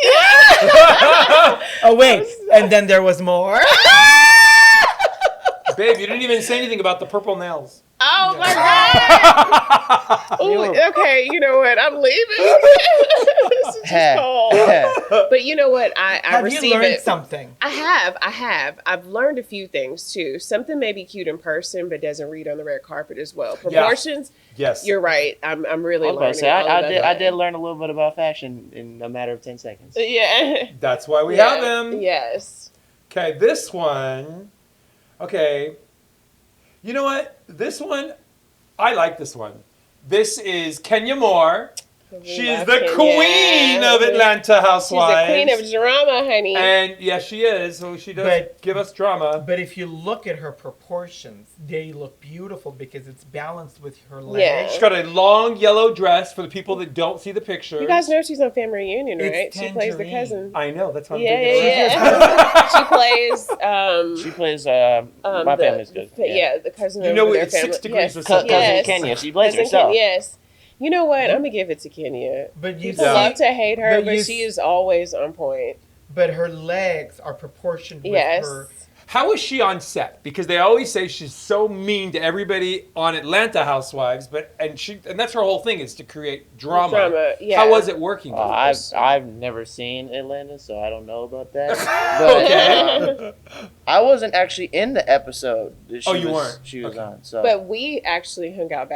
Oh wait, and then there was more. Babe, you didn't even say anything about the purple nails. Oh my god! Ooh, okay, you know what? I'm leaving. This is just cold. But you know what? I Have receive you learned it. something? I have. I've learned a few things too. Something may be cute in person, but doesn't read on the red carpet as well. Proportions. Yes. You're right. I'm really I was about learning. to say, all about I that. did learn a little bit about fashion in a matter of 10 seconds. Yeah. That's why we Yeah. have him. Yes. Okay, this one. Okay. You know what? This one, I like this one. This is Kenya Moore. She is love the Kenya. queen of Atlanta Housewives. She's the queen of drama, honey. And yes, she is. So she does But- give us drama. But if you look at her proportions, they look beautiful because it's balanced with her legs. Yeah. She's got a long yellow dress for the people that don't see the picture. You guys know she's on Family Reunion, It's right? She plays the Tangerine. cousin. I know. That's why I'm Yeah, thinking yeah. She plays. She plays My Family's Good. Yeah, the cousin. You of know their it's 6 family. degrees Yes. with Cousin Yes. Kenya. She plays Cousin herself. Kenya, yes. You know what? I'm gonna give it to Kenya. But you People Yeah. love to hate her, But but you- she is always on point. But her legs are proportioned with Yes. her. How is she on set? Because they always say she's so mean to everybody on Atlanta Housewives, and that's her whole thing, is to create drama. Drama, yeah. How was it working? with her? I've never seen Atlanta, so I don't know about that. But I wasn't actually in the episode that she Oh, you was, weren't? she was Okay. on. So But we actually hung out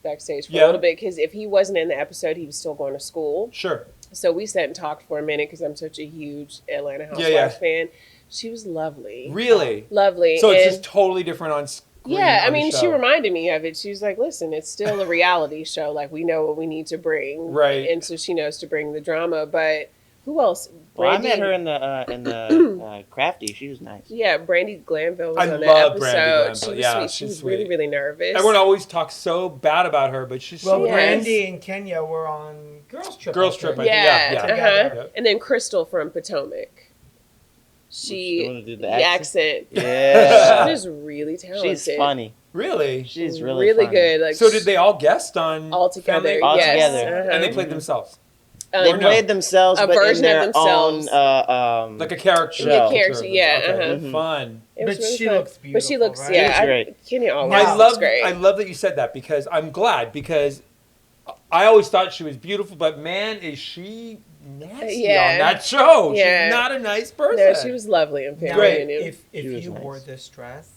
backstage for Yeah. a little bit because if he wasn't in the episode, he was still going to school. Sure. So we sat and talked for a minute because I'm such a huge Atlanta Housewives Yeah. fan. She was lovely. Really? Lovely. So it's And- just totally different on screen. yeah, I on the mean, she show. reminded me of it. She was like, listen, it's still a reality show. Like, we know what we need to bring. Right. And so she knows to bring the drama. But who else? well, I Brandy- met her in the Crafty. She was nice. Yeah, Brandy Glanville was I on that love episode. Brandy Glanville. She was Yeah, sweet. she's She was sweet. really, really nervous. Everyone always talks so bad about her, but she's Well, so Yes. Brandy and Kenya were on Girls Trip. Girls I Trip, think. I think. Yeah, Yeah. uh-huh. Yeah. And then Crystal from Potomac. She wanna do The the accent. Yeah. She's really talented. She's funny. Really? She's really funny. good. Like, So did they all guest on all together? Family? All Yes. together. Uh-huh. And they played themselves? They Or no? played themselves, A but version in of their themselves. own Like a character. Yeah, character, yeah, Okay. uh-huh. Mhm. Fun. It was But really she fun. looks But she beautiful, looks, right? yeah. She looks great. Kenya always Now- looks great. I love that you said that because I'm glad, because I always thought she was beautiful, but man, is she nasty Yeah. on that show. Yeah. She's not a nice person. No, she was lovely in Family Great. Reunion. If She was you nice. wore this dress,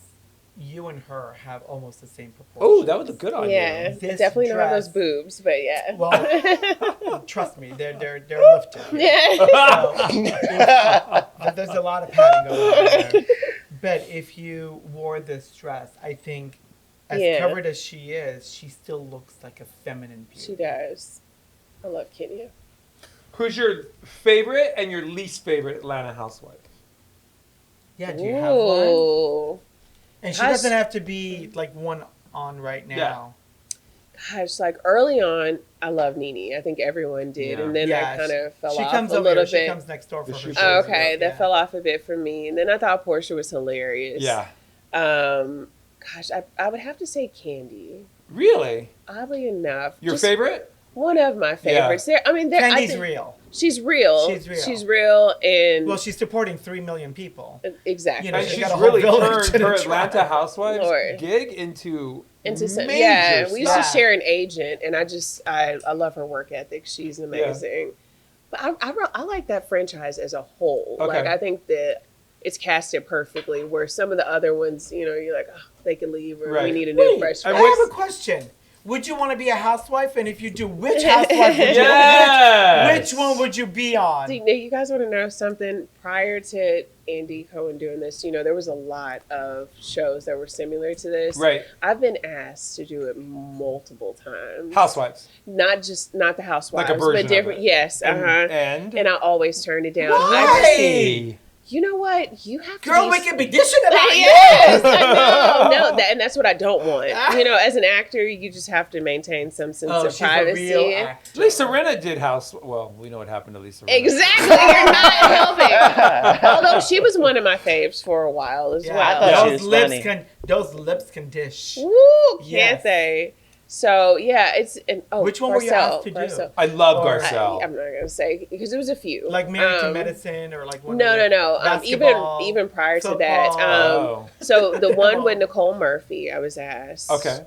you and her have almost the same Oh, proportions. that would look good on Yeah, you. This definitely don't have dress- those boobs, but yeah. Well, trust me, they're lifted. yeah. So, there's a lot of padding going on there. But if you wore this dress, I think, as Yeah. covered as she is, she still looks like a feminine beauty. She does. I love Kenya. Who's your favorite and your least favorite Atlanta housewife? Yeah, do you have one? Ooh. And she Gosh. doesn't have to be like one on right now. Gosh, like early on, I love Nene. I think everyone did. Yeah. And then Yeah, that kind of fell She off comes a over little here. bit. She comes next door for The her shoe shows. Oh, shows, okay, Yeah. that fell off a bit for me. And then I thought Portia was hilarious. Yeah. Gosh, I would have to say Candy. Really? Oddly enough. Your just favorite? One of my favorites. There, I mean, there, I Candy's think real. She's real. She's real. She's real, and Well, she's supporting 3 million people. exactly. You know, And she she's got a whole really village turned in her a Atlanta tribe. Housewives Lord. gig into some, major yeah, we used to stuff. share an agent, and I love her work ethic. She's amazing. But I like that franchise as a whole. Okay. Like I think that it's casted perfectly. Where some of the other ones, you know, you're like, oh, they could leave, or we Right. need a new Wait, fresh. I And face. have a question. Would you want to be a housewife? And if you do, which housewife would you Yes! which one would you be on? See, now you guys want to know something? Prior to Andy Cohen doing this, you know, there was a lot of shows that were similar to this. Right. I've been asked to do it multiple times. Housewives. Not the Housewives, Like a version but different. of it. Yes, And and I always turned it down. Why? You know what? You have to. Girl, be we could be dishing about Yes, I know. No, and that's what I don't want. You know, as an actor, you just have to maintain some sense Oh, of she's a privacy. real actor. Lisa Rinna did house. Well, we know what happened to Lisa Rinna. Exactly, you're not helping. Although she was one of my faves for a while as Yeah, well. I thought she those was lips funny. can dish. Woo, can't Yes. they? So yeah, it's Which one were you asked to do? I love Or- Garcelle. I'm not gonna say because it was a few. Like Married to Medicine or like one No. of the Even basketball, prior to that. football. Oh. So the one with Nicole Murphy, I was asked. Okay.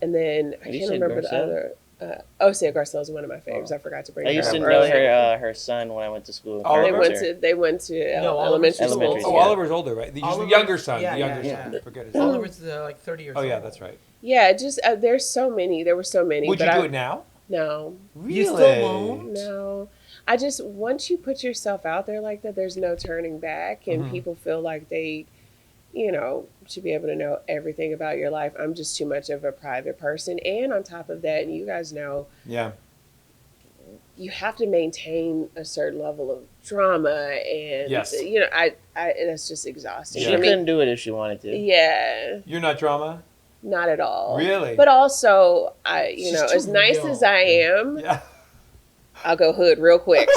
And then I You can't said remember the Garcelle? other. Sia Garcell is one of my favorites. I forgot to bring I her used up to know earlier. her son when I went to school. Oliver? They went to No, elementary school. Elementary, Oh, yeah. Oliver's older, right? The Oliver's- younger son. yeah, the younger yeah, son. yeah. I forget his name. Oliver's like 30 years Oh, old. yeah, that's right. Yeah, just there's so many. There were so many. Would but you do I- it now? No, Really? You still won't? no. I just once you put yourself out there like that, there's no turning back, and people feel like they, should be able to know everything about your life. I'm just too much of a private person, and on top of that, and you guys know, Yeah. you have to maintain a certain level of drama, and Yes. I that's just exhausting. Yeah. She I mean, couldn't do it if she wanted to. yeah, You're not drama? not at all. Really? But also, She's as too nice real. as I am, Yeah. I'll go hood real quick.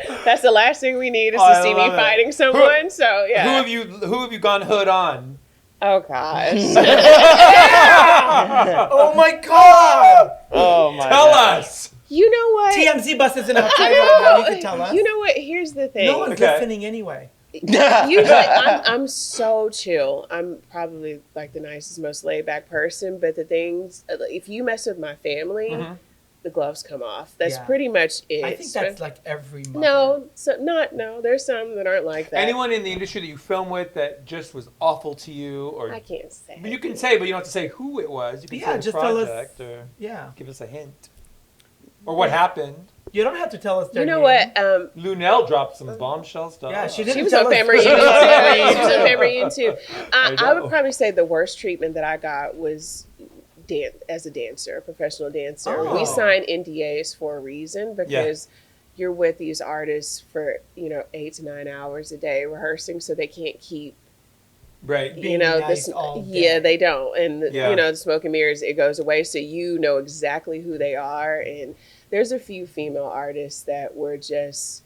So that's the last thing we need is Oh, to I see me love it. fighting someone. So yeah. Who have you gone hood on? Oh gosh. Oh my God! Oh my Tell God. us. You know what? TMZ bus isn't outside right now. You can tell us. You know what? Here's the thing. No one's Okay. listening anyway. Usually, I'm so chill. I'm probably like the nicest, most laid back person. But the things, if you mess with my family, the gloves come off. That's Yeah. pretty much it. I think that's like every mother. No. There's some that aren't like that. Anyone in the industry that you film with that just was awful to you, or I can't say. but you can say, but you don't have to say who it was. You can Yeah, say the just tell us- project or Yeah. give us a hint, or what happened. You don't have to tell us their You know name. what? Lunel dropped some bombshell stuff. Yeah, she did. She was tell on us. Family Reunion too. She was on Family Reunion too. I I would know. probably say the worst treatment that I got was as a dancer, a professional dancer. Oh. We signed NDAs for a reason because you're with these artists for 8 to 9 hours a day rehearsing, so they can't keep Right. Being nice all day. Yeah, they don't, and Yeah. the smoke and mirrors, it goes away, so you know exactly who they are. And there's a few female artists that were just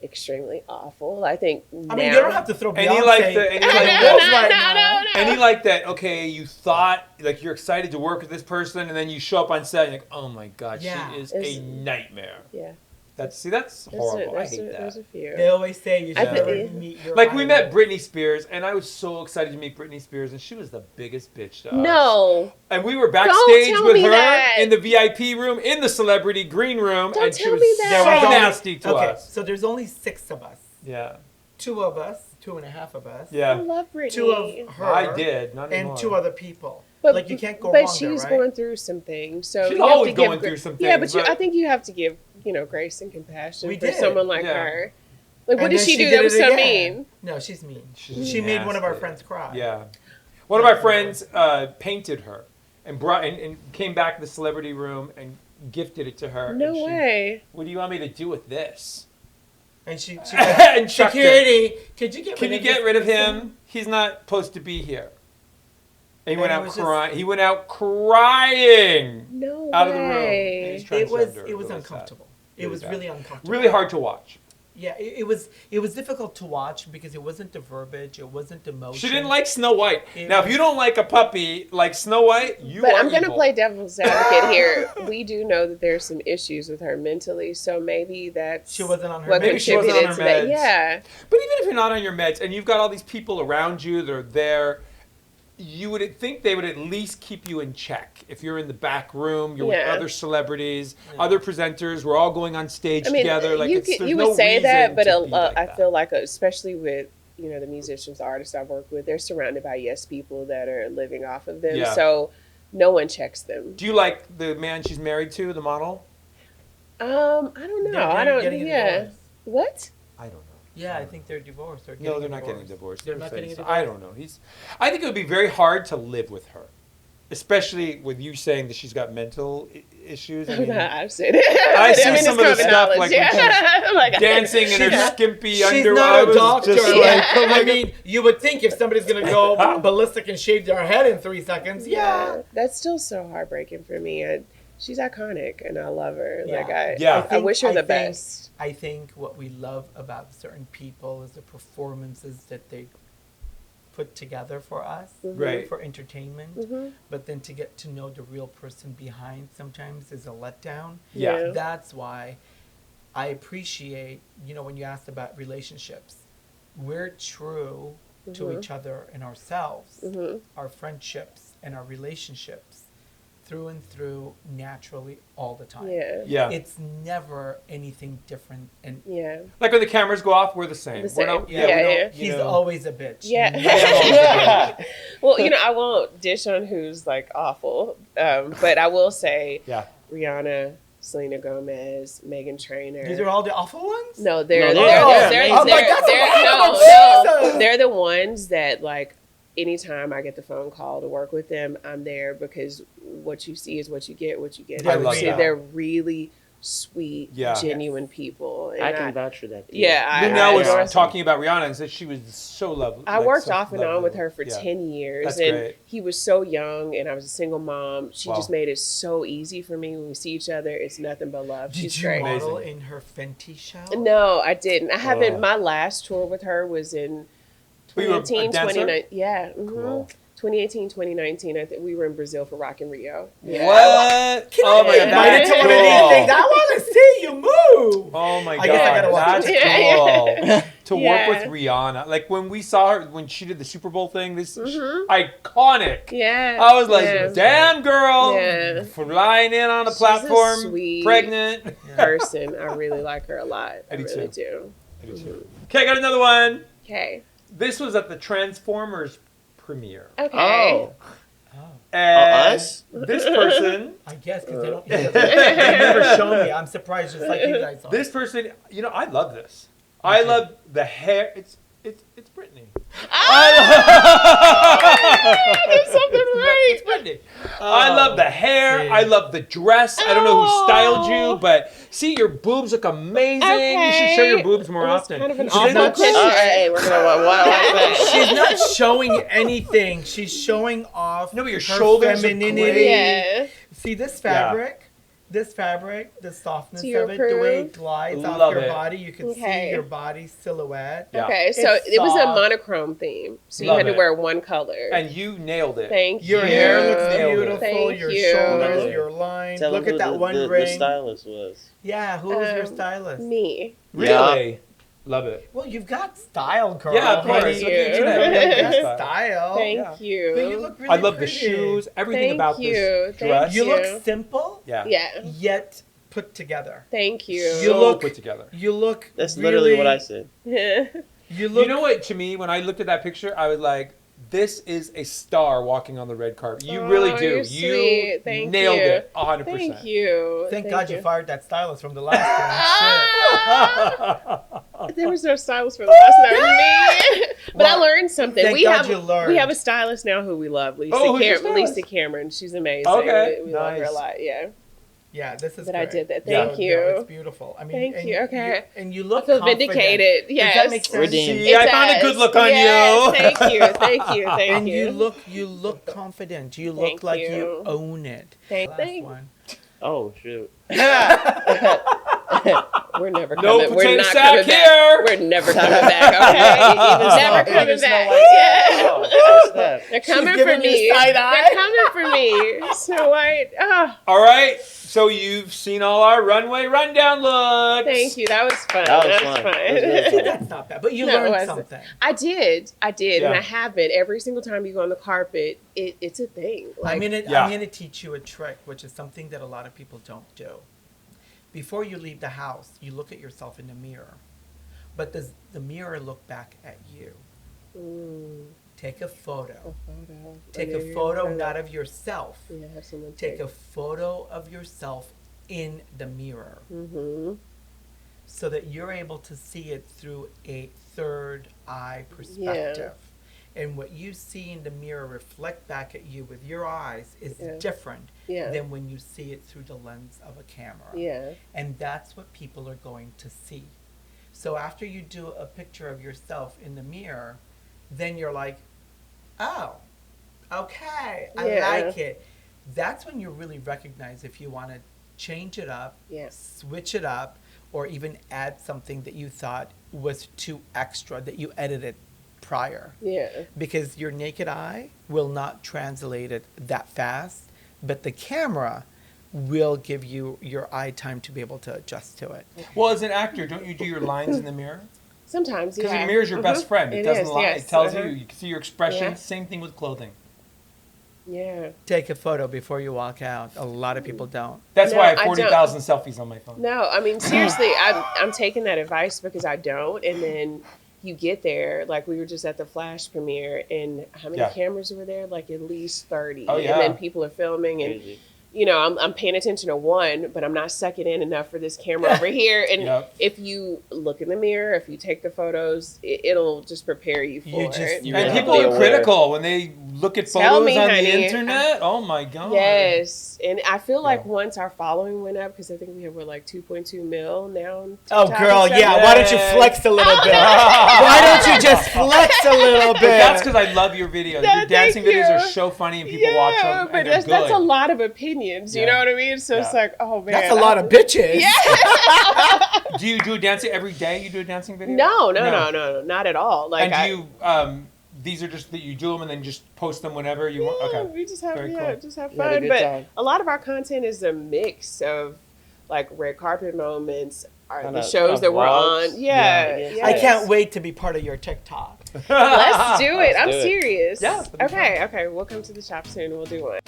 extremely awful. I think I mean, you don't have to throw Beyonce. Any like the any in like the the- wolves right now. Any like that, okay, you thought, like, you're excited to work with this person, and then you show up on set, and you're like, oh my God, Yeah. she is It's- a nightmare. Yeah, That's there's horrible. I there's hate there's that. a few. They always say you I should never think- meet your Like, we met idol. Britney Spears, and I was so excited to meet Britney Spears, and she was the biggest bitch to us. No, And we were backstage tell with me her that. in the VIP room, in the celebrity green room, Don't and she tell was me that. There so was only- nasty to okay, us. so there's only 6 of us. Yeah. 2 of us, 2.5 of us. I Yeah. love Britney. 2 of her. I did. Not And anymore. 2 other people. But, like, you can't go but wrong there, she's right? going through some things, so She's you have always to give going through some Yeah, things, but but- I think you have to give grace and compassion We for did. someone like Yeah. her. Like, what And did then she do did that it was so again. mean? No, she's mean. She's She made one of our nasty. friends cry. Yeah. One of our friends painted her and brought and came back to the celebrity room and gifted it to her. No and she, way. What do you want me to do with this? And she And chucked it. security, could you get Can rid you of get this rid of person? him? He's not supposed to be here. And he And went it out was just- crying. He went out crying No out of the room. way. He's It was transgender. it was Really uncomfortable. sad. It was bad. really uncomfortable. Really hard to watch. Yeah, it was difficult to watch because it wasn't the verbiage, it wasn't the emotion. She didn't like Snow White. It Now, if was- you don't like a puppy like Snow White, you But are I'm gonna evil. play devil's advocate here. We do know that there's some issues with her mentally, so maybe that's She wasn't on her what meds. Maybe she wasn't on contributed her to that. meds. Yeah, But even if you're not on your meds and you've got all these people around you that are there, you would think they would at least keep you in check. If you're in the back room, you're with Yeah. other celebrities, other presenters, we're all going on stage I mean, together. Like, you there's you no would say reason that, but to be like I that. feel like, especially with the musicians, the artists I've worked with, they're surrounded by people that are living off of them, Yeah. so no one checks them. Do you like the man she's married to, the model? I don't know. They're I don't. getting a Yeah. divorce. What? I don't know. Yeah, I think they're divorced. No, they're not getting divorced. They're not getting a I divorce. don't know. I think it would be very hard to live with her, especially with you saying that she's got mental issues. I mean, I've said it. I see it's some of the common stuff, knowledge, like, when yeah. I'm like, dancing in her She's- skimpy She's underwear. not I a was doctor. just Like, like, oh my I mean, you would think if somebody's gonna go ballistic and shave their head in 3 seconds, yeah. That's still so heartbreaking for me. She's iconic, and I love her. Yeah. Like Yeah. I wish her the think- best. I think what we love about certain people is the performances that they put together for us, Right. for entertainment. Mhm. But then to get to know the real person behind sometimes is a letdown. Yeah. Yeah. That's why I appreciate, when you asked about relationships, we're true to Mhm. each other and ourselves, Mhm. our friendships and our relationships. through and through naturally all the time. Yeah. Yeah. It's never anything different. And Yeah. Like when the cameras go off, we're the same. The same. We're not, Yeah, we don't, yeah. you he's know. always a bitch. Yeah. Well, I won't dish on who's like awful, but I will say Yeah. Rihanna, Selena Gomez, Megan Trainor. These are all the awful ones? No, they're No, they're oh, my God, no, they're the ones that like anytime I get the phone call to work with them, I'm there because what you see is what you get. I love See, that. they're really sweet, Yeah. genuine people. And I can vouch for that. Too. yeah, Linnell I was talking about Rihanna and said she was so lovely. I like, worked so off and on lovely. with her for Yeah. 10 years. That's and great. he was so young, and I was a single mom. She Wow. just made it so easy for me when we see each other. It's nothing but love. Did She's you great. model Amazing. in her Fenty show? No, I didn't. I haven't. Oh. My last tour with her was in Were you a 2018, dancer? 2019. Yeah. Cool. 2018, 2019. I think we were in Brazil for Rock in Rio. Yeah. What? Oh my god, Invited that's to one of these cool. things. I want to see you move. Oh my god, I guess I gotta watch that's it. cool. To Yeah. work with Rihanna, like when we saw her when she did the Super Bowl thing, this iconic. Yeah. I was like, yeah. damn girl, Yeah. flying in on a She's a platform, sweet pregnant. person. I really like her a lot. I do really too. do. Okay, I got another one. Okay. This was at the Transformers premiere. Okay. Oh, And us? this person, I guess because they don't. They've never shown me. I'm surprised, just like you guys are. this person, I love this. I love the hair. It's Brittany. There's something right. It's Brittany. I love the hair. see. I love the dress. I don't know who styled Oh. you, but see, your boobs look amazing. You should show your boobs more It was often. kind of an She's awful not- picture. Hey, we're gonna watch that. She's not showing anything. She's showing off. No, but your her shoulders are femininity. great. Yeah. See this fabric? This fabric, the softness Do you of it, the way it approve? glides Love off your it. body, you can Okay. see your body silhouette. Yeah. Okay, so It's it was a soft. monochrome theme, so you Love had to it. wear one color. And you nailed it. Thank Your you. hair looks Nailed it. beautiful. Thank Your you. shoulders, your lines. Tell Look them at who that one the ring. stylist was. Yeah, who was your Um, stylist? Me. Really? Love it. Well, you've got style, girl. Yeah, of course. Honey. Look at you. You've got Yeah. style. Thank yeah. you. But you look really I love the pretty. shoes. Everything Thank about you. this Thank dress. You look you. simple, Yeah. Yeah. yet put together. Thank you. You So look- put together. You look. That's really, literally what I said. You look. You know what? To me, when I looked at that picture, I was like, "This is a star walking on the red carpet." You really do. you're You sweet. Thank nailed you. it 100%. Thank you. Thank God you fired that stylist from the last one. Shit. There was no stylist for the last night. Me. But I Well, learned something. thank We God have you learned. we have a stylist now who we love, Lisa. Oh, who's your stylist? Lisa Cameron. She's amazing. Okay, we love her a nice. lot. Yeah. Yeah, this is. But I great. did that. Yeah. Thank you. It's beautiful. I mean, Thank and you. Okay. and you I look. feel confident. vindicated. Does Yes. that make sense? Redeemed. See, I found a does. good look on Yes, you. Thank you. Thank you. Thank And you. you look confident. You look Thank like you. you own it. Thank Last you. one. Oh shoot. We're never No coming. We're potato not sack coming here. back. We're never coming back. Okay. Never coming Even Snow back. White. Yeah. Oh, what's that? They're coming for giving me me. side eye. They're coming for me. Snow White. Oh, All right. So you've seen all our runway rundown looks. thank you. That was fun. That was That fun. was It was fun. really fun. That's not bad, but you No, it learned wasn't. something. I did, and Yeah. I haven't. Every single time you go on the carpet, it's a thing. Like, Yeah. I'm gonna teach you a trick, which is something that a lot of people don't do. Before you leave the house, you look at yourself in the mirror, but does the mirror look back at you? Take a photo. Take a photo not of yourself. Yeah, have someone Take a photo of yourself in the mirror, so that you're able to see it through a third eye perspective. And what you see in the mirror reflect back at you with your eyes is different Yeah. than when you see it through the lens of a camera. Yeah. And that's what people are going to see. So after you do a picture of yourself in the mirror, then you're like, oh, okay, I Yeah. like it. That's when you really recognize if you want to change it up, Yeah. switch it up, or even add something that you thought was too extra that you edited prior. Yeah. Because your naked eye will not translate it that fast, but the camera will give you your eye time to be able to adjust to it. Well, as an actor, don't you do your lines in the mirror? Sometimes, Because yeah. the mirror is your best friend. It It doesn't is, lie. yes. It tells you. You can see your expression. Yeah. Same thing with clothing. Yeah. take a photo before you walk out. A lot of people don't. That's No, why I I have 40,000 selfies on my phone. No, I mean, seriously, I'm taking that advice because I don't. And then you get there, like we were just at the Flash premiere, and how many cameras were there? Like at least 30. Oh, yeah. And then people are filming, and you know, I'm paying attention to one, but I'm not sucking in enough for this camera over here. And if you look in the mirror, if you take the photos, it'll just prepare you for it. And people are critical when they look at photos on the internet. Oh my God. Yes. And I feel like once our following went up, because I think we have, like 2.2 mil now. On Oh, TikTok girl, and stuff. yeah. Why don't you flex a little bit? Why don't you just flex a little bit? That's because I love your videos. Your dancing videos are so funny and people watch them. But and that's a lot of opinions. You know what I mean? So it's like, oh man. That's a lot of bitches. Yeah. Do you do a dancing every day? You do a dancing video? No, not at all. Like, and do you, these are just that you do them and then just post them whenever you want? Okay. We just have, cool. just have fun. But a lot of our content is a mix of like red carpet moments, the shows that we're on. Yeah. I can't wait to be part of your TikTok. Let's do it. I'm serious. Yeah. Okay. We'll come to the shop soon. We'll do one.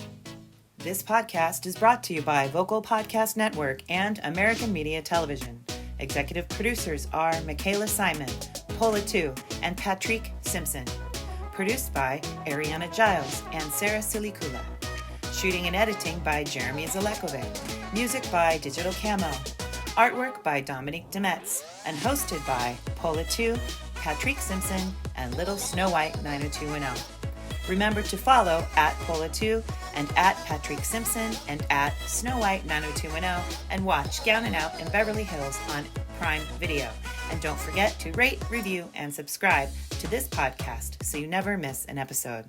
This podcast is brought to you by Vocal Podcast Network and American Media Television. Executive producers are Michaela Simon, Paula Tu, and Patrick Simpson. Produced by Ariana Giles and Sarah Silikula. Shooting and editing by Jeremy Zalekove. Music by Digital Camo. Artwork by Dominique Demetz. And hosted by Paula Tu, Patrick Simpson, and Little Snow White 90210. Remember to follow at Pola2 and at Patrick Simpson and at Snow White 90210 and watch Gown and Out in Beverly Hills on Prime Video. And don't forget to rate, review, and subscribe to this podcast so you never miss an episode.